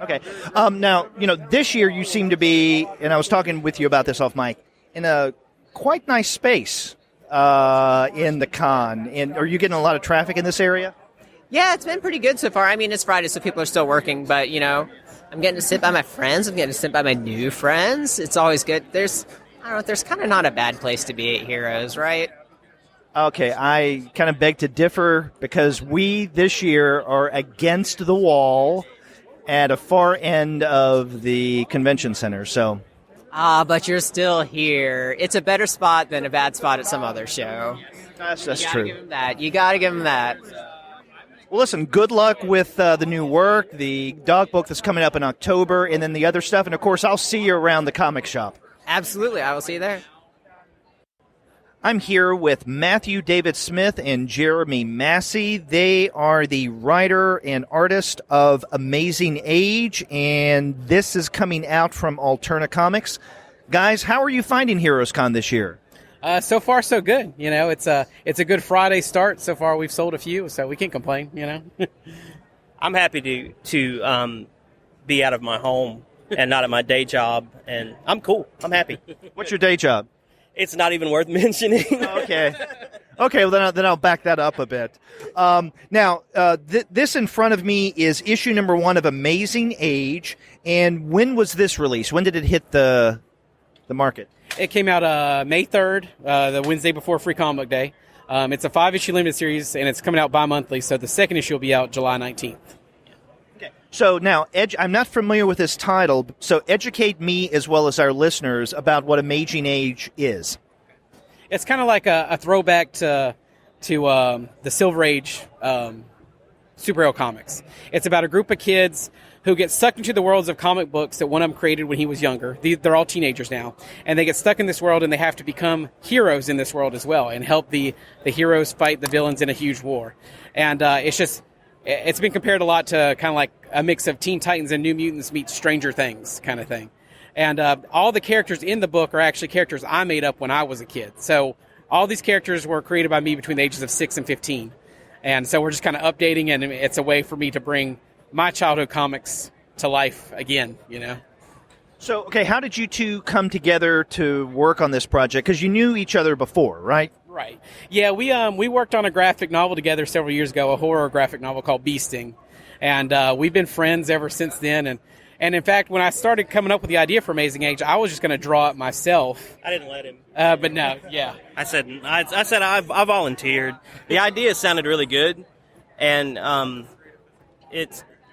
Okay. Now, this year you seem to be, and I was talking with you about this off mic, in a quite nice space in the con. And are you getting a lot of traffic in this area?
Yeah, it's been pretty good so far. I mean, it's Friday, so people are still working, but, I'm getting to sit by my friends. I'm getting to sit by my new friends. It's always good. There's kind of not a bad place to be at Heroes, right?
Okay, I kind of beg to differ because we this year are against the wall at a far end of the convention center. So,
but you're still here. It's a better spot than a bad spot at some other show.
That's true.
You gotta give him that.
Well, listen, good luck with the new work, the dog book that's coming up in October, and then the other stuff. And, of course, I'll see you around the comic shop.
Absolutely. I will see you there.
I'm here with Matthew David Smith and Jeremy Massie. They are the writer and artist of Amazing Age, and this is coming out from Alterna Comics. Guys, how are you finding HeroesCon this year?
So far, so good. It's a good Friday start. So far, we've sold a few, so we can't complain.
I'm happy to be out of my home and not at my day job, and I'm cool. I'm happy.
What's your day job?
It's not even worth mentioning.
Okay. Well, then I'll back that up a bit. Now, this in front of me is issue number 1 of Amazing Age. And when was this released? When did it hit the market?
It came out May 3rd, the Wednesday before Free Comic Book Day. It's a 5-issue limited series, and it's coming out bi-monthly, so the second issue will be out July 19th.
Okay. So now, I'm not familiar with this title, so educate me as well as our listeners about what Amazing Age is.
It's kind of like a throwback to the Silver Age superhero comics. It's about a group of kids who get sucked into the worlds of comic books that one of them created when he was younger. They're all teenagers now. And they get stuck in this world, and they have to become heroes in this world as well and help the heroes fight the villains in a huge war. And it's been compared a lot to kind of like a mix of Teen Titans and New Mutants meets Stranger Things kind of thing. And all the characters in the book are actually characters I made up when I was a kid. So all these characters were created by me between the ages of 6 and 15. And so we're just kind of updating, and it's a way for me to bring my childhood comics to life again,
So, okay, how did you two come together to work on this project? Because you knew each other before, right?
Right. Yeah, we worked on a graphic novel together several years ago, a horror graphic novel called Beasting. And we've been friends ever since then. And in fact, when I started coming up with the idea for Amazing Age, I was just going to draw it myself.
I didn't let him.
But no, yeah.
I said I volunteered. The idea sounded really good, and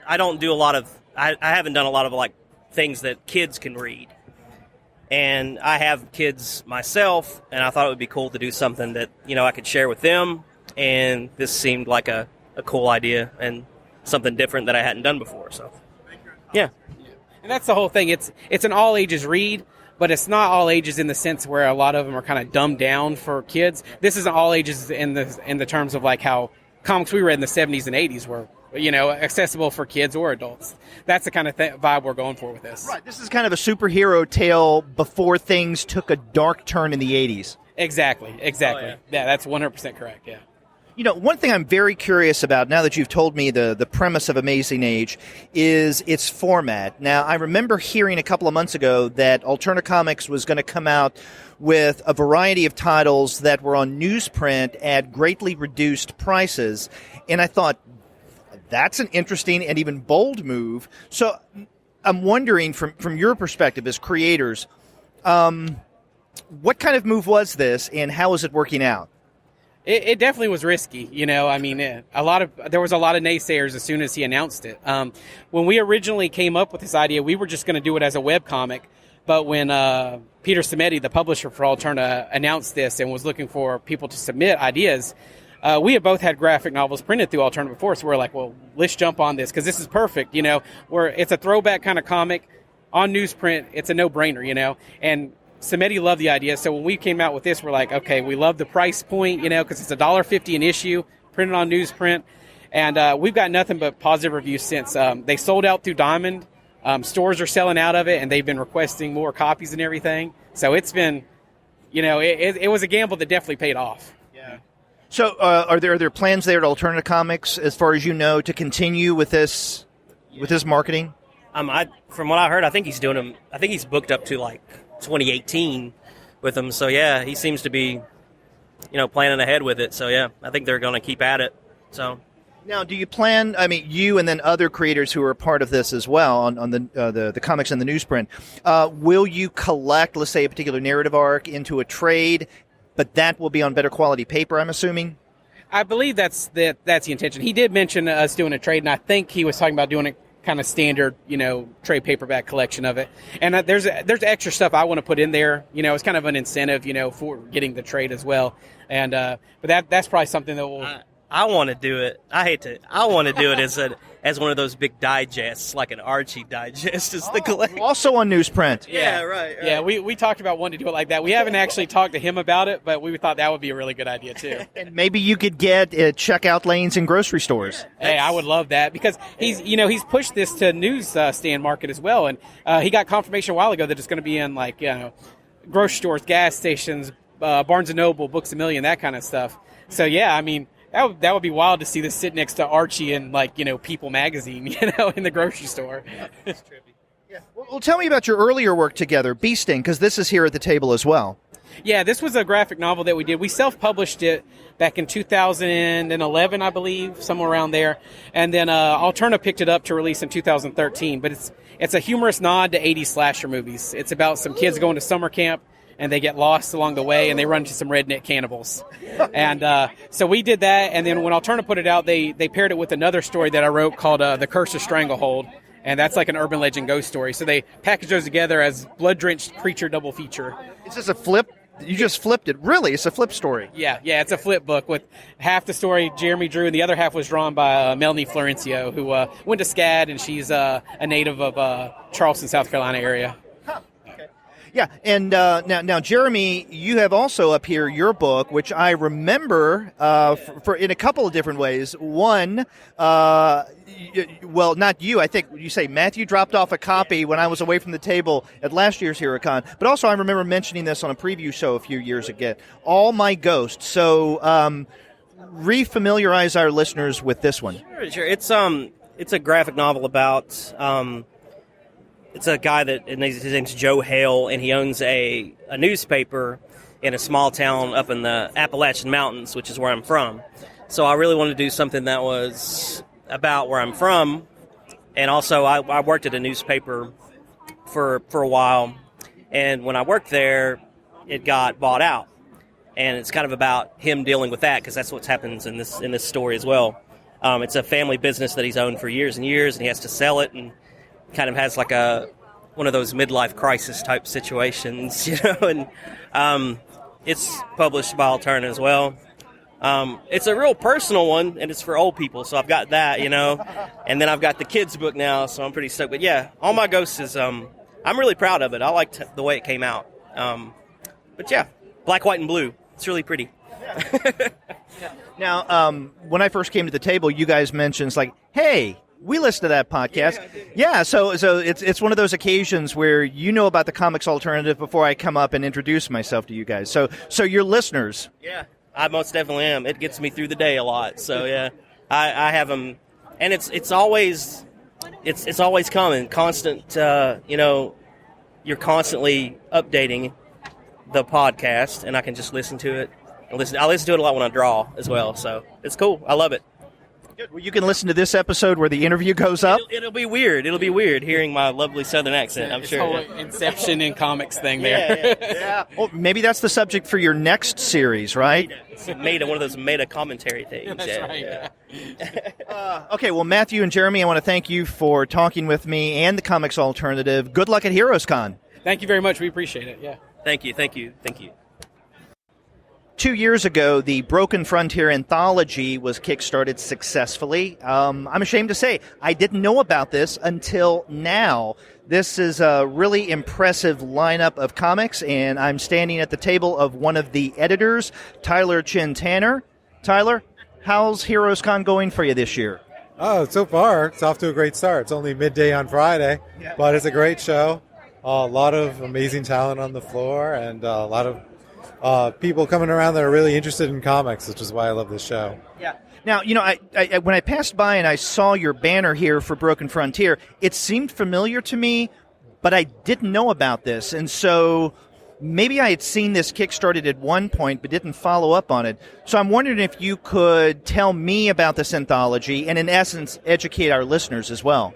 I don't do a lot of. I haven't done a lot of like things that kids can read, and I have kids myself, and I thought it would be cool to do something that I could share with them, and this seemed like a cool idea and something different that I hadn't done before. So, yeah.
And that's the whole thing. It's an all ages read, but it's not all ages in the sense where a lot of them are kind of dumbed down for kids. This is all ages in the terms of like how comics we read in the 70s and 80s were, accessible for kids or adults. That's the kind of vibe we're going for with this.
Right. This is kind of a superhero tale before things took a dark turn in the 80s.
Exactly.
Oh, yeah.
Yeah, that's 100% correct, yeah.
One thing I'm very curious about, now that you've told me the premise of Amazing Age, is its format. Now, I remember hearing a couple of months ago that Alterna Comics was going to come out with a variety of titles that were on newsprint at greatly reduced prices. And I thought, That's an interesting and even bold move. So I'm wondering, from your perspective as creators, what kind of move was this, and how is it working out?
It definitely was risky, I mean, there was a lot of naysayers as soon as he announced it. When we originally came up with this idea, we were just going to do it as a webcomic. But when Peter Simeti, the publisher for Alterna, announced this and was looking for people to submit ideas, we had both had graphic novels printed through Alterna before, so we're like, well, let's jump on this because this is perfect, where it's a throwback kind of comic on newsprint. It's a no-brainer, and Simeti loved the idea. So when we came out with this, we're like, okay, we love the price point, because it's $1.50 an issue, printed on newsprint, and we've got nothing but positive reviews since. They sold out through Diamond. Stores are selling out of it, and they've been requesting more copies and everything. So it's been, it was a gamble that definitely paid off.
Yeah. So are there plans there at Alterna Comics, as far as you know, to continue with this marketing?
From what I heard, I think he's doing them. I think he's booked up to like 2018 with them. So yeah, he seems to be, planning ahead with it. So yeah, I think they're going to keep at it. So.
Now, do you plan, you and then other creators who are a part of this as well on the comics and the newsprint, will you collect, let's say, a particular narrative arc into a trade, but that will be on better quality paper, I'm assuming?
I believe that's the intention. He did mention us doing a trade, and I think he was talking about doing a kind of standard, trade paperback collection of it. And there's extra stuff I want to put in there. It's kind of an incentive, for getting the trade as well. And but that's probably something that will...
I want to do it. I want to do it as one of those big digests, like an Archie digest, is the collection.
Also on newsprint.
Yeah, right.
Yeah, we talked about wanting to do it like that. We haven't actually talked to him about it, but we thought that would be a really good idea too.
And maybe you could get checkout lanes in grocery stores.
Hey, I would love that because he's pushed this to news stand market as well, and he got confirmation a while ago that it's going to be in grocery stores, gas stations, Barnes and Noble, Books A Million, that kind of stuff. So yeah, that would be wild to see this sit next to Archie and People magazine, in the grocery store.
It's trippy. Yeah. Well, tell me about your earlier work together, Bee Sting, because this is here at the table as well.
Yeah, this was a graphic novel that we did. We self-published it back in 2011, I believe, somewhere around there. And then Alterna picked it up to release in 2013. But it's a humorous nod to 80s slasher movies. It's about some kids going to summer camp, and they get lost along the way, and they run into some redneck cannibals. And so we did that, and then when Alterna put it out, they paired it with another story that I wrote called The Curse of Stranglehold, and that's like an urban legend ghost story. So they packaged those together as blood-drenched creature double feature.
Is this a flip? You just flipped it. Really? It's a flip story.
Yeah, it's a flip book with half the story Jeremy drew, and the other half was drawn by Melanie Florencio, who went to SCAD, and she's a native of Charleston, South Carolina area.
Yeah, and now, Jeremy, you have also up here your book, which I remember for in a couple of different ways. One, well, not you. I think you say Matthew dropped off a copy when I was away from the table at last year's HeroesCon. But also, I remember mentioning this on a preview show a few years ago. All My Ghosts. So, refamiliarize our listeners with this one.
Sure. It's a graphic novel about. It's a guy his name's Joe Hale, and he owns a newspaper in a small town up in the Appalachian Mountains, which is where I'm from. So I really wanted to do something that was about where I'm from, and also I worked at a newspaper for a while, and when I worked there, it got bought out, and it's kind of about him dealing with that because that's what happens in this story as well. It's a family business that he's owned for years and years, and he has to sell it, and kind of has like one of those midlife crisis type situations, and it's published by Alterna as well. It's a real personal one, and it's for old people, so I've got that, and then I've got the kids book now, so I'm pretty stoked. But yeah, All My Ghosts is, I'm really proud of it. I liked the way it came out. But yeah, black, white, and blue. It's really pretty.
Now, when I first came to the table, you guys mentioned, it's like, hey, we listen to that podcast. Yeah, so it's one of those occasions where you know about the Comics Alternative before I come up and introduce myself to you guys. So you're listeners.
Yeah, I most definitely am. It gets me through the day a lot. So yeah, I have them, and it's always coming, constant. You're constantly updating the podcast, and I can just listen to it. I listen to it a lot when I draw as well. So it's cool. I love it.
Well, you can listen to this episode where the interview goes up.
It'll be weird. It'll be weird hearing my lovely Southern accent, I'm
It's
sure.
whole Inception in comics thing there.
Yeah. Well, maybe that's the subject for your next series, right?
It's one of those meta commentary things.
That's right.
Okay, well, Matthew and Jeremy, I want to thank you for talking with me and the Comics Alternative. Good luck at HeroesCon.
Thank you very much. We appreciate it. Yeah.
Thank you.
2 years ago, the Broken Frontier anthology was kickstarted successfully. I'm ashamed to say I didn't know about this until now. This is a really impressive lineup of comics, and I'm standing at the table of one of the editors, Tyler Chin Tanner. Tyler, how's HeroesCon going for you this year?
Oh, so far, it's off to a great start. It's only midday on Friday, but it's a great show. A lot of amazing talent on the floor, and a lot of people coming around that are really interested in comics, which is why I love this show.
Yeah. Now, I when I passed by and I saw your banner here for Broken Frontier, it seemed familiar to me, but I didn't know about this. And so maybe I had seen this kickstarted at one point but didn't follow up on it. So I'm wondering if you could tell me about this anthology and, in essence, educate our listeners as well.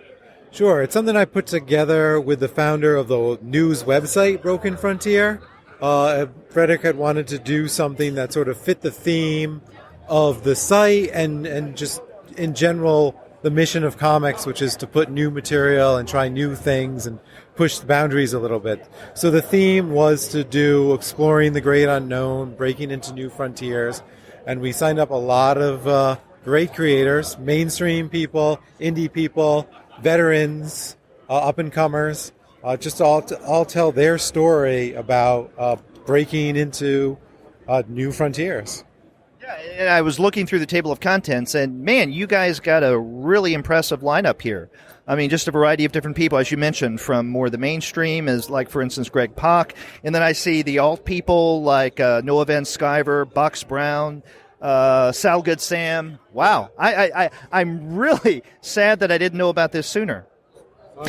Sure. It's something I put together with the founder of the news website, Broken Frontier. Frederick had wanted to do something that sort of fit the theme of the site and just in general the mission of comics, which is to put new material and try new things and push the boundaries a little bit. So the theme was to do exploring the great unknown, breaking into new frontiers, and we signed up a lot of great creators, mainstream people, indie people, veterans, up-and-comers, just all tell their story about breaking into new frontiers.
Yeah, and I was looking through the table of contents, and man, you guys got a really impressive lineup here. I mean, just a variety of different people, as you mentioned, from more the mainstream, as like, for instance, Greg Pak, and then I see the alt people like Noah Van Sciver, Box Brown, Sal Good Sam. Wow, I'm really sad that I didn't know about this sooner.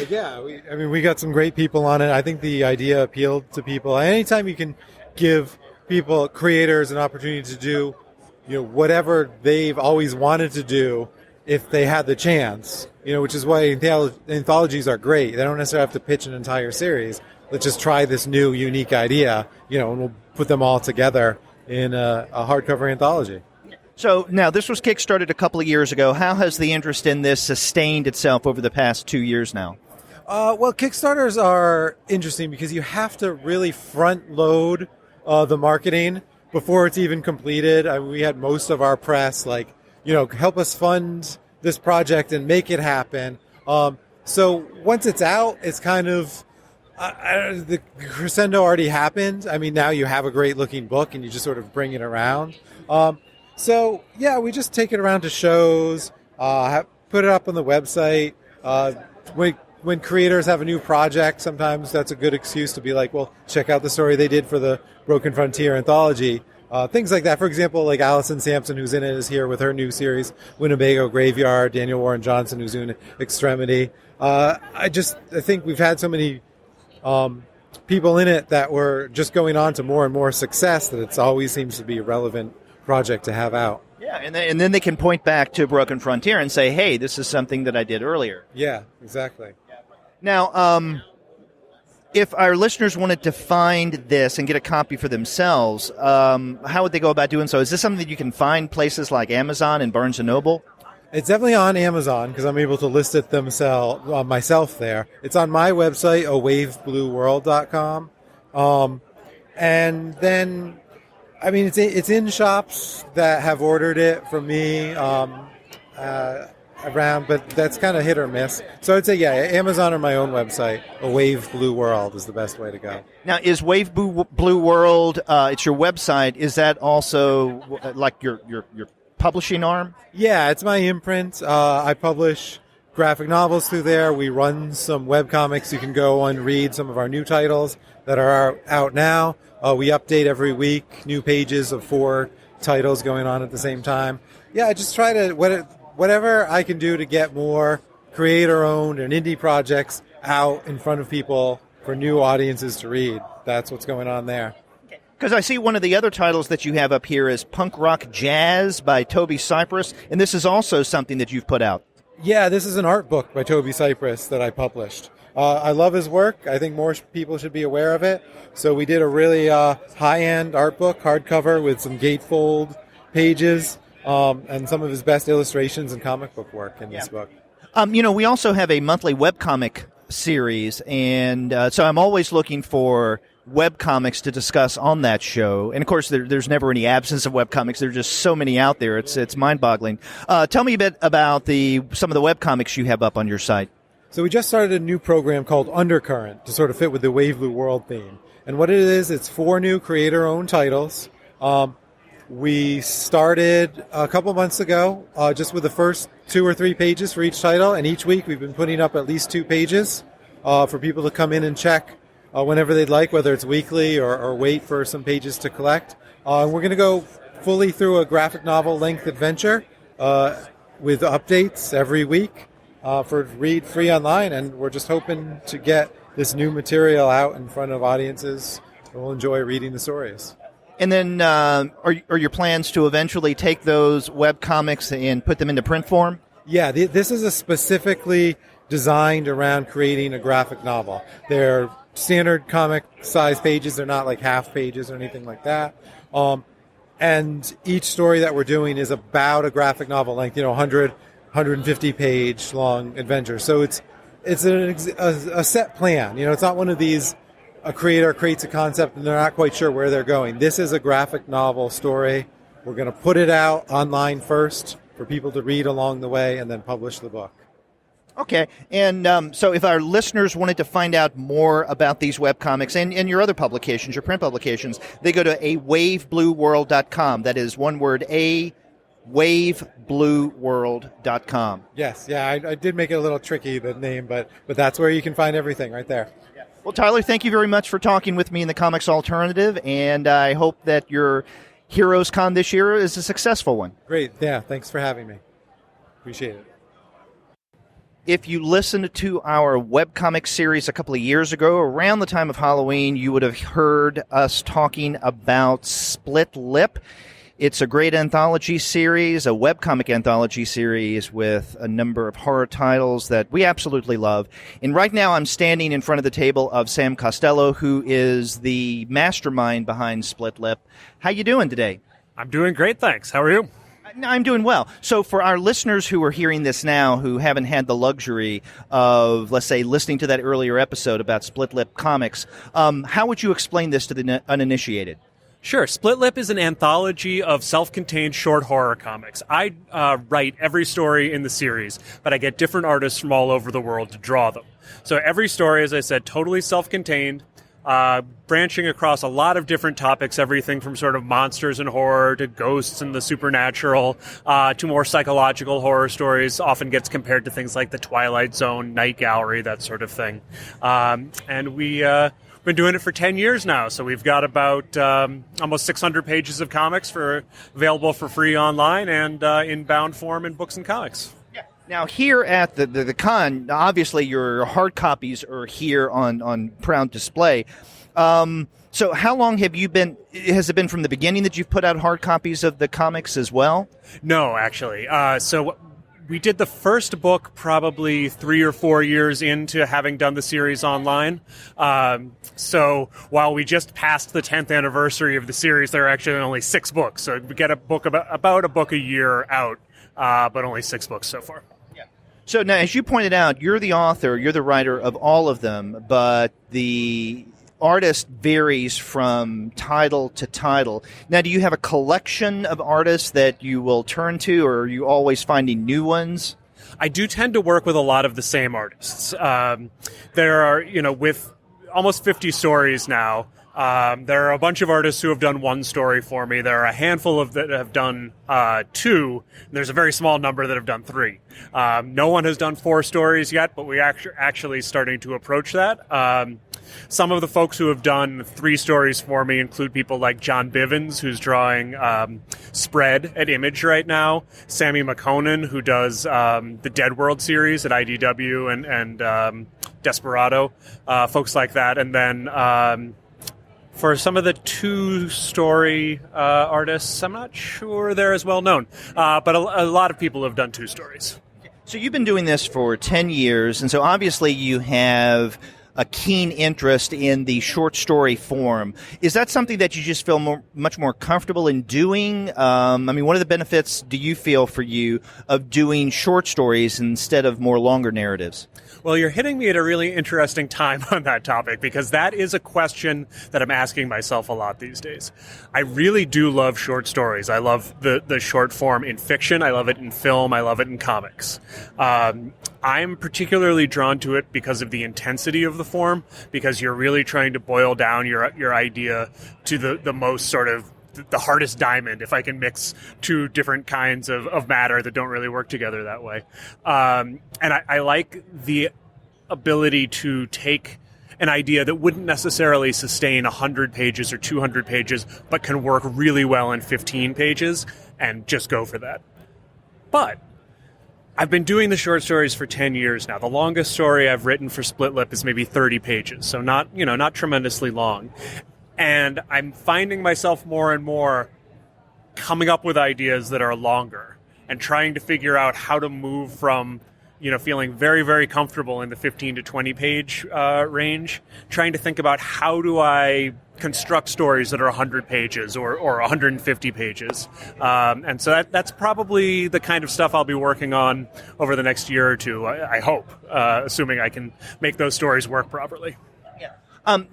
Yeah, we got some great people on it. I think the idea appealed to people. Anytime you can give people, creators, an opportunity to do, whatever they've always wanted to do, if they had the chance, which is why anthologies are great. They don't necessarily have to pitch an entire series. Let's just try this new, unique idea, and we'll put them all together in a hardcover anthology.
So now this was kickstarted a couple of years ago. How has the interest in this sustained itself over the past 2 years now?
Well, Kickstarters are interesting because you have to really front load the marketing before it's even completed. We had most of our press help us fund this project and make it happen. So once it's out, it's kind of the crescendo already happened. I mean, now you have a great looking book and you just sort of bring it around. So yeah, we just take it around to shows, put it up on the website. When creators have a new project, sometimes that's a good excuse to be like, well, check out the story they did for the Broken Frontier anthology. Things like that. For example, like Allison Sampson, who's in it, is here with her new series, Winnebago Graveyard. Daniel Warren Johnson, who's doing Extremity. I think we've had so many people in it that were just going on to more and more success that it always seems to be a relevant project to have out.
Yeah, and then they can point back to Broken Frontier and say, hey, this is something that I did earlier.
Yeah, exactly.
Now, if our listeners wanted to find this and get a copy for themselves, how would they go about doing so? Is this something that you can find places like Amazon and Barnes & Noble?
It's definitely on Amazon because I'm able to list it myself there. It's on my website, awaveblueworld.com. And then, it's in shops that have ordered it from me around, but that's kind of hit or miss. So I'd say, Amazon or my own website, A Wave Blue World is the best way to go.
Now, is Wave Blue World, it's your website, is that also like your publishing arm?
Yeah, it's my imprint. I publish graphic novels through there. We run some webcomics. You can go and read some of our new titles that are out now. We update every week, new pages of 4 titles going on at the same time. Yeah, I just try to, whatever I can do to get more creator-owned and indie projects out in front of people for new audiences to read. That's what's going on there.
Because I see one of the other titles that you have up here is Punk Rock Jazz by Toby Cypress, and this is also something that you've put out.
Yeah, this is an art book by Toby Cypress that I published. I love his work. I think more people should be aware of it. So we did a really high-end art book, hardcover, with some gatefold pages and some of his best illustrations and comic book work in this book.
We also have a monthly webcomic series, and so I'm always looking for webcomics to discuss on that show. And, of course, there's never any absence of webcomics. There are just so many out there. It's mind-boggling. Tell me a bit about some of the webcomics you have up on your site.
So we just started a new program called Undercurrent to sort of fit with the Wave Blue World theme. And what it is, it's 4 new creator-owned titles. We started a couple months ago just with the first 2 or 3 pages for each title, and each week we've been putting up at least 2 pages for people to come in and check whenever they'd like, whether it's weekly or wait for some pages to collect. We're going to go fully through a graphic novel length adventure with updates every week for read free online, and we're just hoping to get this new material out in front of audiences who will enjoy reading the stories.
And then are your plans to eventually take those webcomics and put them into print form?
Yeah, this is specifically designed around creating a graphic novel. They're standard comic size pages. They're not like half pages or anything like that. And each story that we're doing is about a graphic novel length, 100, 150 page long adventure. So it's a set plan. It's not one of these, a creator creates a concept and they're not quite sure where they're going. This is a graphic novel story. We're going to put it out online first for people to read along the way and then publish the book.
Okay, and so if our listeners wanted to find out more about these webcomics and your other publications, your print publications, they go to awaveblueworld.com. That is one word, awaveblueworld.com.
Yes, yeah, I did make it a little tricky, the name, but that's where you can find everything right there.
Well, Tyler, thank you very much for talking with me in the Comics Alternative, and I hope that your HeroesCon this year is a successful one.
Great, yeah, thanks for having me. Appreciate it.
If you listened to our webcomic series a couple of years ago, around the time of Halloween, you would have heard us talking about Split Lip. It's a great anthology series, a webcomic anthology series with a number of horror titles that we absolutely love. And right now I'm standing in front of the table of Sam Costello, who is the mastermind behind Split Lip. How you doing today?
I'm doing great, thanks. How are you?
I'm doing well. So for our listeners who are hearing this now, who haven't had the luxury of, let's say, listening to that earlier episode about Split Lip Comics, how would you explain this to the uninitiated?
Sure. Split Lip is an anthology of self-contained short horror comics. I write every story in the series, but I get different artists from all over the world to draw them. So every story, as I said, totally self-contained, branching across a lot of different topics, everything from sort of monsters and horror to ghosts and the supernatural, to more psychological horror stories. Often gets compared to things like The Twilight Zone, Night Gallery, that sort of thing. And we've been doing it for 10 years now, so we've got about almost 600 pages of comics available for free online and in bound form in books and comics.
Now, here at the con, obviously your hard copies are here on proud display. So how long has it been from the beginning that you've put out hard copies of the comics as well?
No, actually. So we did the first book probably 3 or 4 years into having done the series online. So while we just passed the 10th anniversary of the series, there are actually only 6 books. So we get a book about a book a year out, but only 6 books so far.
So now, as you pointed out, you're the author, you're the writer of all of them, but the artist varies from title to title. Now, do you have a collection of artists that you will turn to, or are you always finding new ones?
I do tend to work with a lot of the same artists. There are, with almost 50 stories now, there are a bunch of artists who have done 1 story for me. There are a handful that have done 2. There's a very small number that have done 3. No one has done 4 stories yet, but we're actually starting to approach that. Some of the folks who have done 3 stories for me include people like John Bivens, who's drawing Spread at Image right now, Sammy McConan, who does the Dead World series at IDW and Desperado, folks like that, and then For some of the two-story artists, I'm not sure they're as well known, but a lot of people have done two stories.
So you've been doing this for 10 years, and so obviously you have a keen interest in the short story form. Is that something that you just feel much more comfortable in doing? I mean, what are the benefits do you feel for you of doing short stories instead of more longer narratives?
Well, you're hitting me at a really interesting time on that topic, because that is a question that I'm asking myself a lot these days. I really do love short stories. I love the short form in fiction. I love it in film. I love it in comics. I'm particularly drawn to it because of the intensity of the form, because you're really trying to boil down your idea to the most sort of the hardest diamond, if I can mix two different kinds of matter that don't really work together that way. And I like the ability to take an idea that wouldn't necessarily sustain 100 pages or 200 pages, but can work really well in 15 pages, and just go for that. But I've been doing the short stories for 10 years now. The longest story I've written for Split Lip is maybe 30 pages, so not tremendously long. And I'm finding myself more and more coming up with ideas that are longer and trying to figure out how to move from, feeling very, very comfortable in the 15 to 20 page range, trying to think about how do I construct stories that are 100 pages or 150 pages. And so that's probably the kind of stuff I'll be working on over the next year or two, I hope, assuming I can make those stories work properly.
Yeah.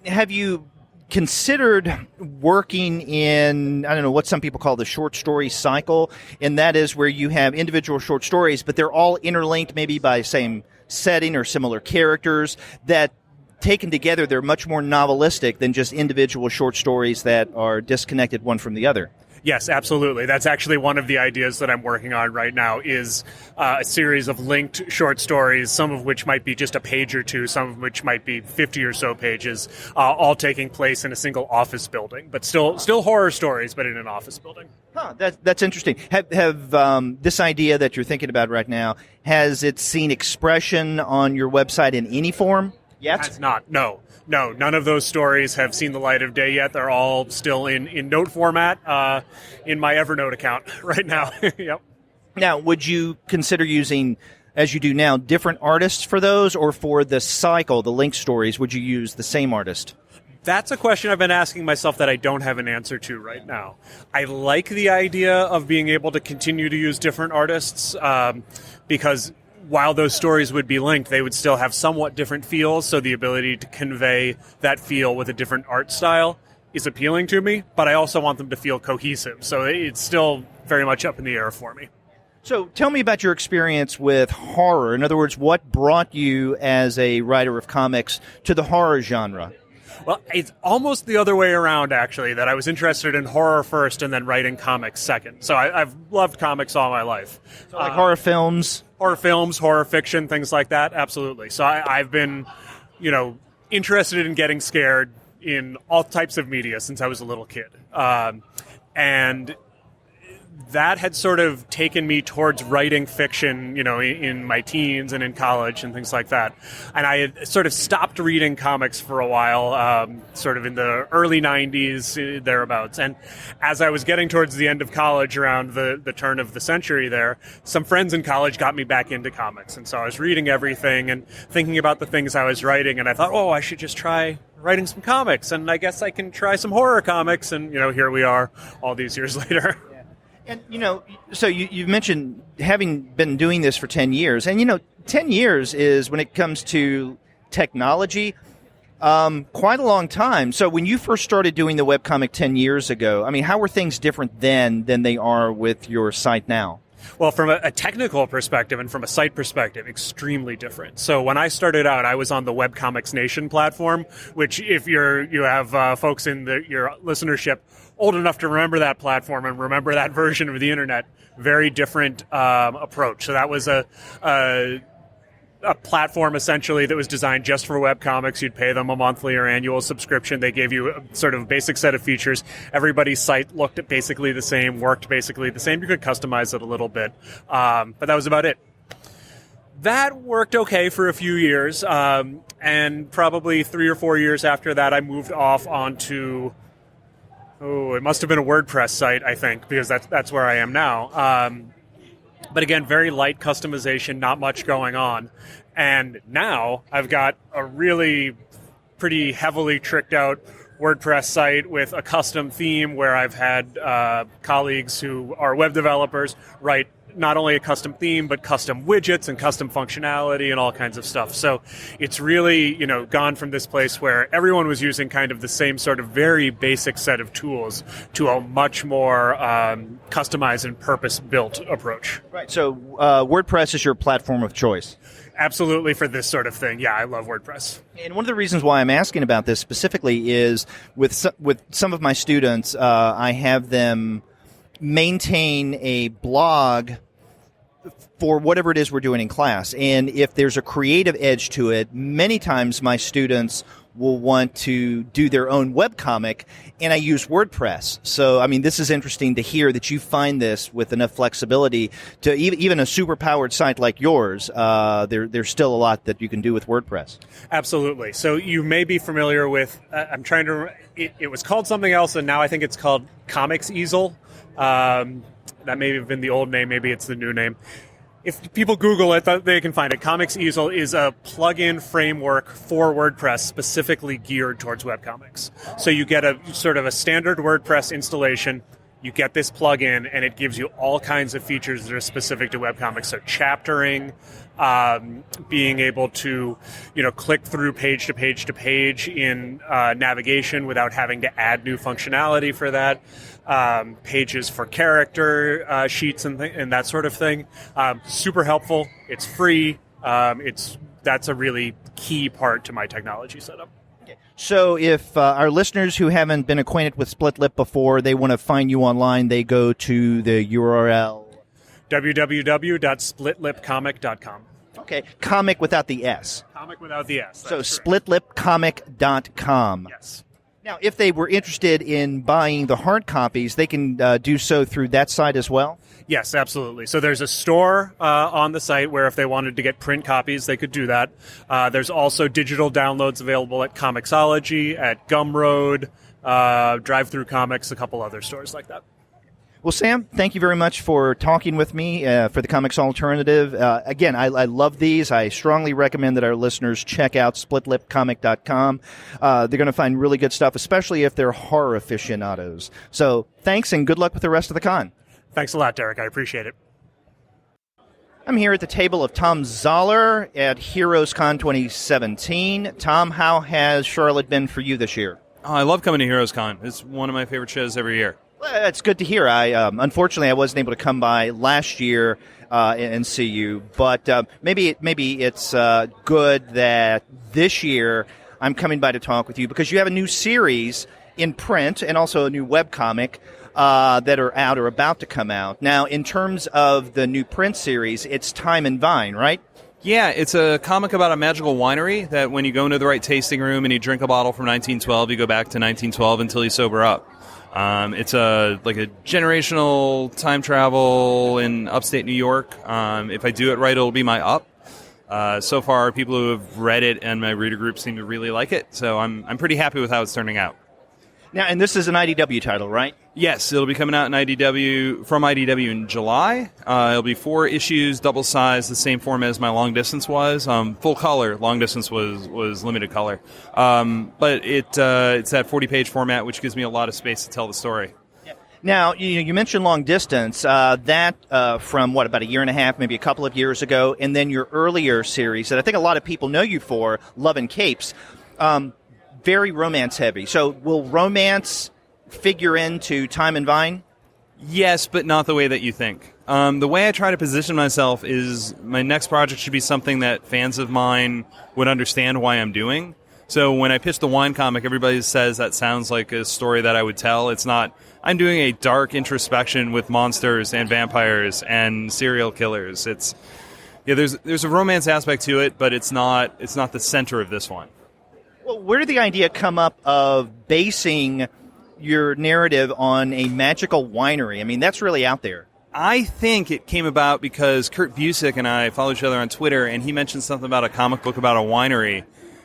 Have you considered working in, I don't know, what some people call the short story cycle, and that is where you have individual short stories, but they're all interlinked maybe by same setting or similar characters, that taken together they're much more novelistic than just individual short stories that are disconnected one from the other?
Yes, absolutely. That's actually one of the ideas that I'm working on right now, is a series of linked short stories, some of which might be just a page or two, some of which might be 50 or so pages, all taking place in a single office building, but still horror stories, but in an office building.
Huh, that's interesting. Have this idea that you're thinking about right now, has it seen expression on your website in any form yet?
It has not, no. No, none of those stories have seen the light of day yet. They're all still in note format in my Evernote account right now. Yep.
Now, would you consider using, as you do now, different artists for those, or for the cycle, the link stories, would you use the same artist?
That's a question I've been asking myself that I don't have an answer to right now. I like the idea of being able to continue to use different artists because while those stories would be linked, they would still have somewhat different feels, so the ability to convey that feel with a different art style is appealing to me, but I also want them to feel cohesive, so it's still very much up in the air for me.
So tell me about your experience with horror. In other words, what brought you as a writer of comics to the horror genre?
Well, it's almost the other way around, actually, that I was interested in horror first and then writing comics second. So I've loved comics all my life.
So like horror films?
Horror films, horror fiction, things like that, absolutely. So I've been, interested in getting scared in all types of media since I was a little kid. And that had sort of taken me towards writing fiction, in my teens and in college and things like that. And I had sort of stopped reading comics for a while, sort of in the early 90s, thereabouts. And as I was getting towards the end of college, around the turn of the century there, some friends in college got me back into comics. And so I was reading everything and thinking about the things I was writing, and I thought, I should just try writing some comics, and I guess I can try some horror comics. And, here we are all these years later.
And, so you've mentioned having been doing this for 10 years. And, 10 years is, when it comes to technology, quite a long time. So when you first started doing the webcomic 10 years ago, how were things different then than they are with your site now?
Well, from a technical perspective and from a site perspective, extremely different. So when I started out, I was on the Webcomics Nation platform, which if you have folks in your listenership old enough to remember that platform and remember that version of the internet, very different approach. So that was a platform essentially that was designed just for webcomics. You'd pay them a monthly or annual subscription. They gave you a sort of basic set of features. Everybody's site looked basically the same, worked basically the same. You could customize it a little bit, but that was about it. That worked okay for a few years, and probably 3 or 4 years after that, I moved off onto, it must have been a WordPress site, I think, because that's where I am now. But again, very light customization, not much going on. And now I've got a really pretty heavily tricked out WordPress site with a custom theme where I've had colleagues who are web developers write not only a custom theme, but custom widgets and custom functionality and all kinds of stuff. So it's really, gone from this place where everyone was using kind of the same sort of very basic set of tools to a much more customized and purpose-built approach.
Right. So WordPress is your platform of choice.
Absolutely, for this sort of thing. Yeah, I love WordPress.
And one of the reasons why I'm asking about this specifically is with some of my students, I have them maintain a blog for whatever it is we're doing in class. And if there's a creative edge to it, many times my students will want to do their own webcomic, and I use WordPress. So, I mean, this is interesting to hear that you find this with enough flexibility to even a super-powered site like yours. There's still a lot that you can do with WordPress.
Absolutely. So you may be familiar with, it was called something else, and now I think it's called Comics Easel. That may have been the old name, maybe it's the new name. If people Google it, they can find it. Comics Easel is a plug-in framework for WordPress specifically geared towards webcomics. So you get a sort of a standard WordPress installation, you get this plug-in, and it gives you all kinds of features that are specific to webcomics. So chaptering, being able to, click through page to page to page in navigation without having to add new functionality for that. Pages for character sheets and that sort of thing. Super helpful. It's free. That's a really key part to my technology setup.
So if our listeners who haven't been acquainted with SplitLip before, they want to find you online, they go to the URL
www.splitlipcomic.com.
Okay, comic without the S.
Comic without the S.
So splitlipcomic.com.
Yes.
Now, if they were interested in buying the hard copies, they can do so through that site as well?
Yes, absolutely. So there's a store on the site where if they wanted to get print copies, they could do that. There's also digital downloads available at Comixology, at Gumroad, Drive Through Comics, a couple other stores like that.
Well, Sam, thank you very much for talking with me for the Comics Alternative. Again, I love these. I strongly recommend that our listeners check out splitlipcomic.com. They're going to find really good stuff, especially if they're horror aficionados. So thanks, and good luck with the rest of the con.
Thanks a lot, Derek. I appreciate it.
I'm here at the table of Thom Zahler at HeroesCon 2017. Tom, how has Charlotte been for you this year?
Oh, I love coming to HeroesCon. It's one of my favorite shows every year.
That's good to hear. Unfortunately, I wasn't able to come by last year and see you, but maybe it's good that this year I'm coming by to talk with you because you have a new series in print and also a new webcomic that are out or about to come out. Now, in terms of the new print series, it's Time and Vine, right?
Yeah, it's a comic about a magical winery that when you go into the right tasting room and you drink a bottle from 1912, you go back to 1912 until you sober up. It's a generational time travel in upstate New York. If I do it right, it'll be my up. So far, people who have read it and my reader group seem to really like it, so I'm pretty happy with how it's turning out.
Now, and this is an IDW title, right?
Yes, it'll be coming out from IDW in July. It'll be 4 issues, double size, the same format as my long distance was. Full color. Long distance was limited color. But it's that 40-page format, which gives me a lot of space to tell the story.
Now, you mentioned long distance. That from, about a year and a half, maybe a couple of years ago, and then your earlier series that I think a lot of people know you for, Love and Capes. Very romance-heavy. So will romance figure into Time and Vine?
Yes, but not the way that you think. The way I try to position myself is my next project should be something that fans of mine would understand why I'm doing. So when I pitch the wine comic, everybody says that sounds like a story that I would tell. It's not. I'm doing a dark introspection with monsters and vampires and serial killers. There's a romance aspect to it, but it's not the center of this one.
Well, where did the idea come up of basing your narrative on a magical winery? I mean, that's really out there.
I think it came about because Kurt Busiek and I follow each other on Twitter, and he mentioned something about a comic book about a winery.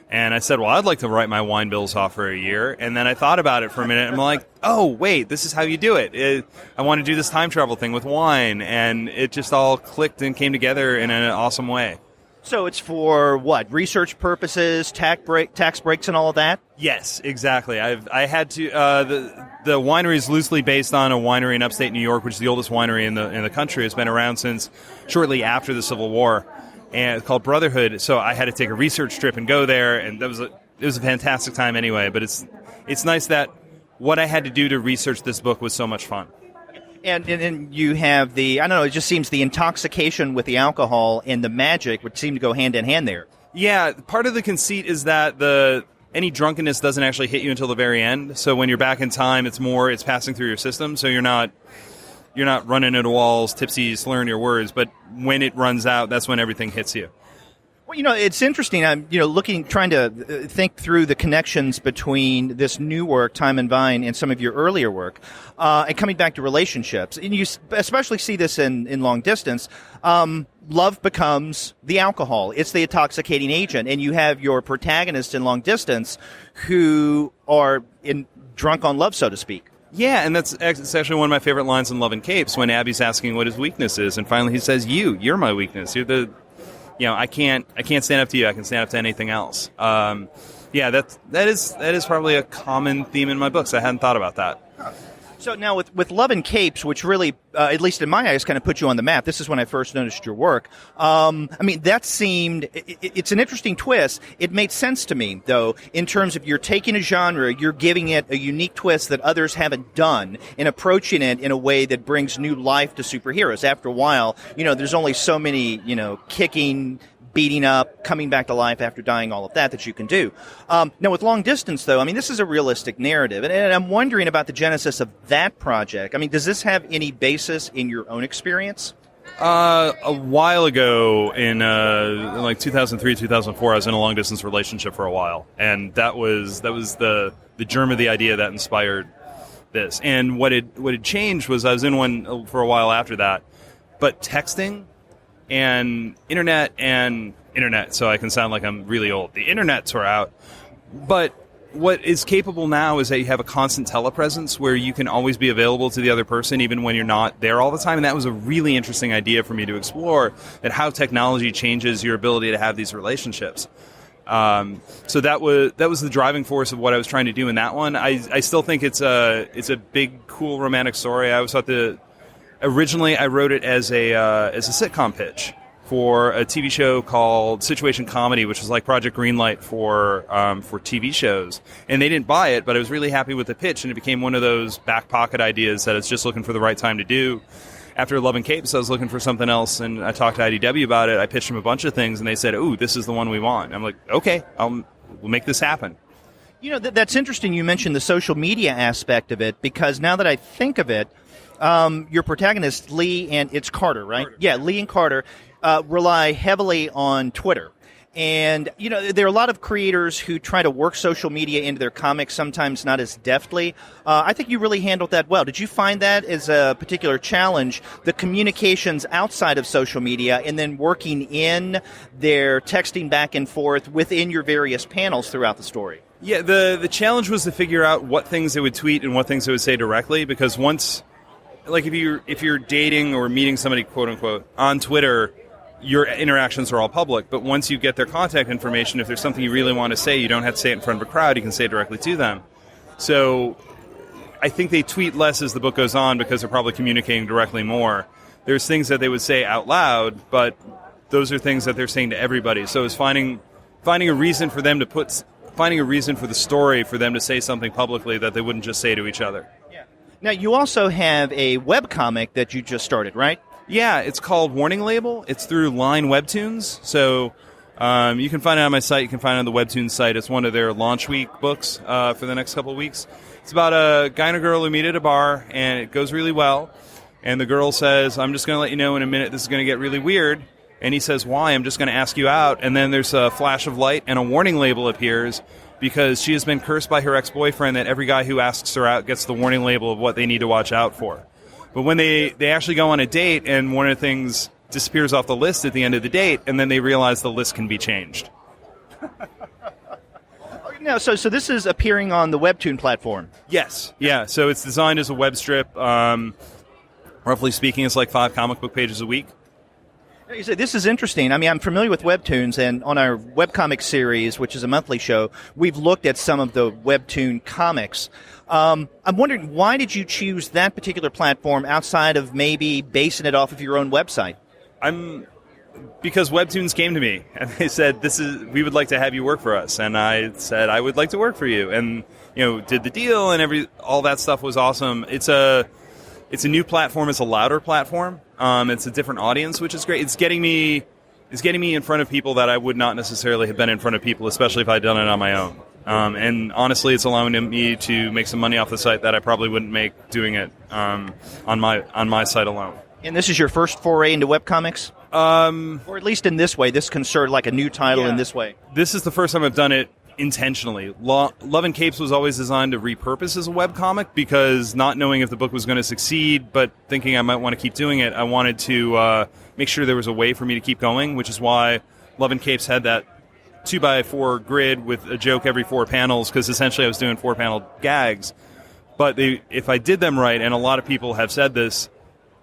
And I said, well, I'd like to write my wine bills off for a year. And then I thought about it for a minute, and I'm like, oh, wait, this is how you do it. I want to do this time travel thing with wine. And it just all clicked and came together in an awesome way.
So it's for what? Research purposes, tax breaks, and all of that?
Yes, exactly. I had to. The winery is loosely based on a winery in upstate New York, which is the oldest winery in the country. It's been around since shortly after the Civil War, and it's called Brotherhood. So I had to take a research trip and go there, and it was a fantastic time anyway. But it's nice that what I had to do to research this book was so much fun.
And you have I don't know, it just seems the intoxication with the alcohol and the magic would seem to go hand in hand there.
Yeah, part of the conceit is that any drunkenness doesn't actually hit you until the very end. So when you're back in time, it's passing through your system. So you're not running into walls, tipsy, slurring your words. But when it runs out, that's when everything hits you.
Well, it's interesting. I'm, trying to think through the connections between this new work, Time and Vine, and some of your earlier work, and coming back to relationships. And you especially see this in Long Distance. Love becomes the alcohol. It's the intoxicating agent. And you have your protagonist in Long Distance who are drunk on love, so to speak.
Yeah, and it's actually one of my favorite lines in Love and Capes when Abby's asking what his weakness is. And finally he says, you're my weakness. You're I can't stand up to you. I can stand up to anything else. That is probably a common theme in my books. I hadn't thought about that.
So now with Love and Capes, which really, at least in my eyes, kind of put you on the map. This is when I first noticed your work. That seemed, it's an interesting twist. It made sense to me, though, in terms of you're taking a genre, you're giving it a unique twist that others haven't done, and approaching it in a way that brings new life to superheroes. After a while, there's only so many, kicking, beating up, coming back to life after dying, all of that you can do. Now, with Long Distance, though, this is a realistic narrative, and I'm wondering about the genesis of that project. Does this have any basis in your own experience?
A while ago, in like 2003, 2004, I was in a long-distance relationship for a while, and that was the germ of the idea that inspired this. And what had changed was I was in one for a while after that, but texting and internet, so I can sound like I'm really old. The internets were out. But what is capable now is that you have a constant telepresence where you can always be available to the other person even when you're not there all the time. And that was a really interesting idea for me to explore, that how technology changes your ability to have these relationships. So that was the driving force of what I was trying to do in that one. I still think it's a big, cool, romantic story. I always thought originally, I wrote it as a sitcom pitch for a TV show called Situation Comedy, which was like Project Greenlight for TV shows. And they didn't buy it, but I was really happy with the pitch, and it became one of those back pocket ideas that I was just looking for the right time to do. After Love and Capes, I was looking for something else, and I talked to IDW about it. I pitched them a bunch of things, and they said, "Ooh, this is the one we want." And I'm like, "Okay, we'll make this happen."
That's interesting. You mentioned the social media aspect of it, because now that I think of it, your protagonist, Lee, and it's Carter, right? Carter. Yeah, Lee and Carter rely heavily on Twitter. And, there are a lot of creators who try to work social media into their comics, sometimes not as deftly. I think you really handled that well. Did you find that as a particular challenge, the communications outside of social media and then working in their texting back and forth within your various panels throughout the story?
Yeah, the challenge was to figure out what things they would tweet and what things they would say directly, because once... Like if you're dating or meeting somebody, quote unquote, on Twitter, your interactions are all public. But once you get their contact information, if there's something you really want to say, you don't have to say it in front of a crowd. You can say it directly to them. So I think they tweet less as the book goes on because they're probably communicating directly more. There's things that they would say out loud, but those are things that they're saying to everybody. So it's finding a reason for them finding a reason for the story for them to say something publicly that they wouldn't just say to each other.
Now, you also have a webcomic that you just started, right?
Yeah, it's called Warning Label. It's through Line Webtoons. So you can find it on my site. You can find it on the Webtoons site. It's one of their launch week books for the next couple of weeks. It's about a guy and a girl who meet at a bar, and it goes really well. And the girl says, "I'm just going to let you know in a minute this is going to get really weird." And he says, "Why? I'm just going to ask you out." And then there's a flash of light, and a warning label appears, because she has been cursed by her ex-boyfriend that every guy who asks her out gets the warning label of what they need to watch out for. But when they actually go on a date and one of the things disappears off the list at the end of the date, and then they realize the list can be changed.
No, so this is appearing on the Webtoon platform.
Yes. Yeah, so it's designed as a web strip. Roughly speaking, it's like 5 comic book pages a week.
You say this is interesting. I mean, I'm familiar with Webtoons, and on our webcomic series, which is a monthly show, we've looked at some of the Webtoon comics. I'm wondering, why did you choose that particular platform outside of maybe basing it off of your own website?
Because Webtoons came to me and they said, we would like to have you work for us. And I said, I would like to work for you. And, did the deal and all that stuff was awesome. It's a new platform. It's a louder platform. It's a different audience, which is great. It's getting me in front of people that I would not necessarily have been in front of people, especially if I'd done it on my own. And honestly, it's allowing me to make some money off the site that I probably wouldn't make doing it on my site alone.
And this is your first foray into webcomics? Or at least in this way, this concerned like a new title in this way.
This is the first time I've done it intentionally. Love and Capes was always designed to repurpose as a webcomic because not knowing if the book was going to succeed, but thinking I might want to keep doing it, I wanted to make sure there was a way for me to keep going, which is why Love and Capes had that 2x4 grid with a joke every 4 panels, because essentially I was doing 4-panel gags. But if I did them right, and a lot of people have said this,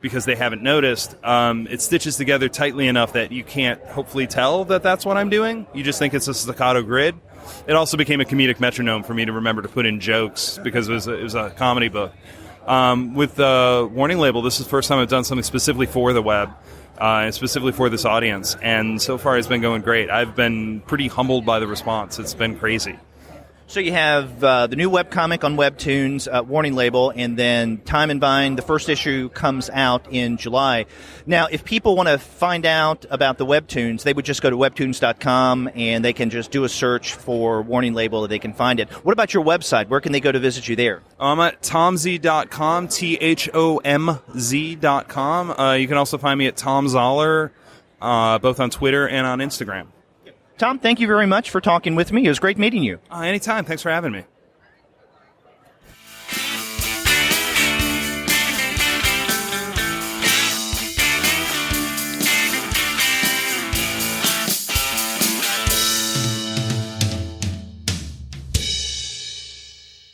because they haven't noticed, it stitches together tightly enough that you can't hopefully tell that that's what I'm doing. You just think it's a staccato grid. It also became a comedic metronome for me to remember to put in jokes because it was a comedy book. With the Warning Label, this is the first time I've done something specifically for the web, and specifically for this audience. And so far it's been going great. I've been pretty humbled by the response. It's been crazy.
So you have the new webcomic on Webtoons, Warning Label, and then Time and Vine. The first issue comes out in July. Now, if people want to find out about the Webtoons, they would just go to webtoons.com, and they can just do a search for Warning Label, and they can find it. What about your website? Where can they go to visit you there?
I'm at thomz.com, THOMZ.com. You can also find me at Thom Zahler, both on Twitter and on Instagram.
Tom, thank you very much for talking with me. It was great meeting you.
Anytime. Thanks for having me.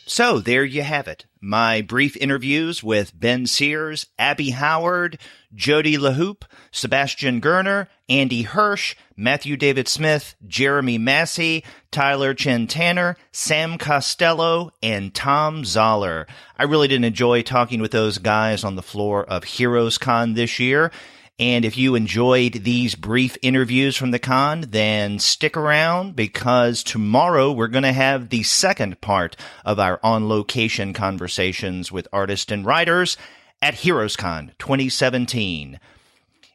So there you have it. My brief interviews with Ben Sears, Abby Howard, Jody Leheup, Sebastian Girner, Andy Hirsch, Matthew David Smith, Jeremy Massie, Tyler Chen Tanner, Sam Costello, and Thom Zahler. I really did enjoy talking with those guys on the floor of HeroesCon this year. And if you enjoyed these brief interviews from the con, then stick around because tomorrow we're going to have the second part of our on-location conversations with artists and writers at HeroesCon 2017.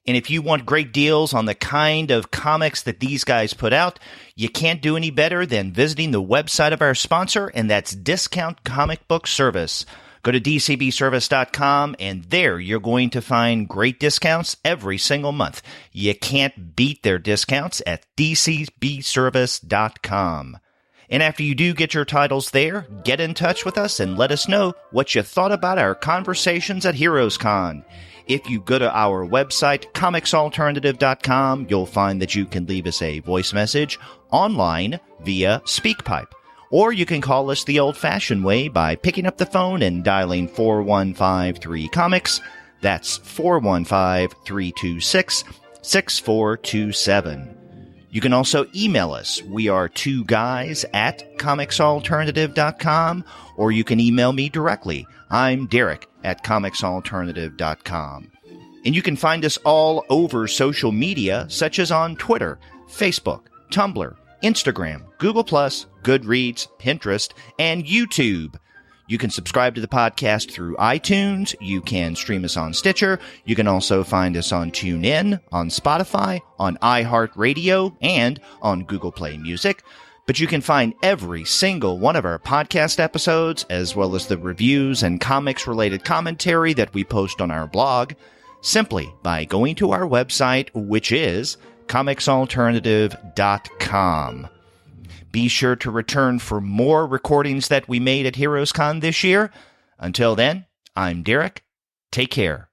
And if you want great deals on the kind of comics that these guys put out, you can't do any better than visiting the website of our sponsor, and that's Discount Comic Book Service. Go to dcbservice.com, and there you're going to find great discounts every single month. You can't beat their discounts at dcbservice.com. And after you do get your titles there, get in touch with us and let us know what you thought about our conversations at HeroesCon. If you go to our website, comicsalternative.com, you'll find that you can leave us a voice message online via SpeakPipe. Or you can call us the old-fashioned way by picking up the phone and dialing 4153-COMICS. That's 415-326-6427. You can also email us. We are 2guys@comicsalternative.com, or you can email me directly. I'm Derek at comicsalternative.com. And you can find us all over social media, such as on Twitter, Facebook, Tumblr, Instagram, Google+, Goodreads, Pinterest, and YouTube. You can subscribe to the podcast through iTunes. You can stream us on Stitcher. You can also find us on TuneIn, on Spotify, on iHeartRadio, and on Google Play Music. But you can find every single one of our podcast episodes, as well as the reviews and comics-related commentary that we post on our blog, simply by going to our website, which is comicsalternative.com. Be sure to return for more recordings that we made at HeroesCon this year. Until then, I'm Derek. Take care.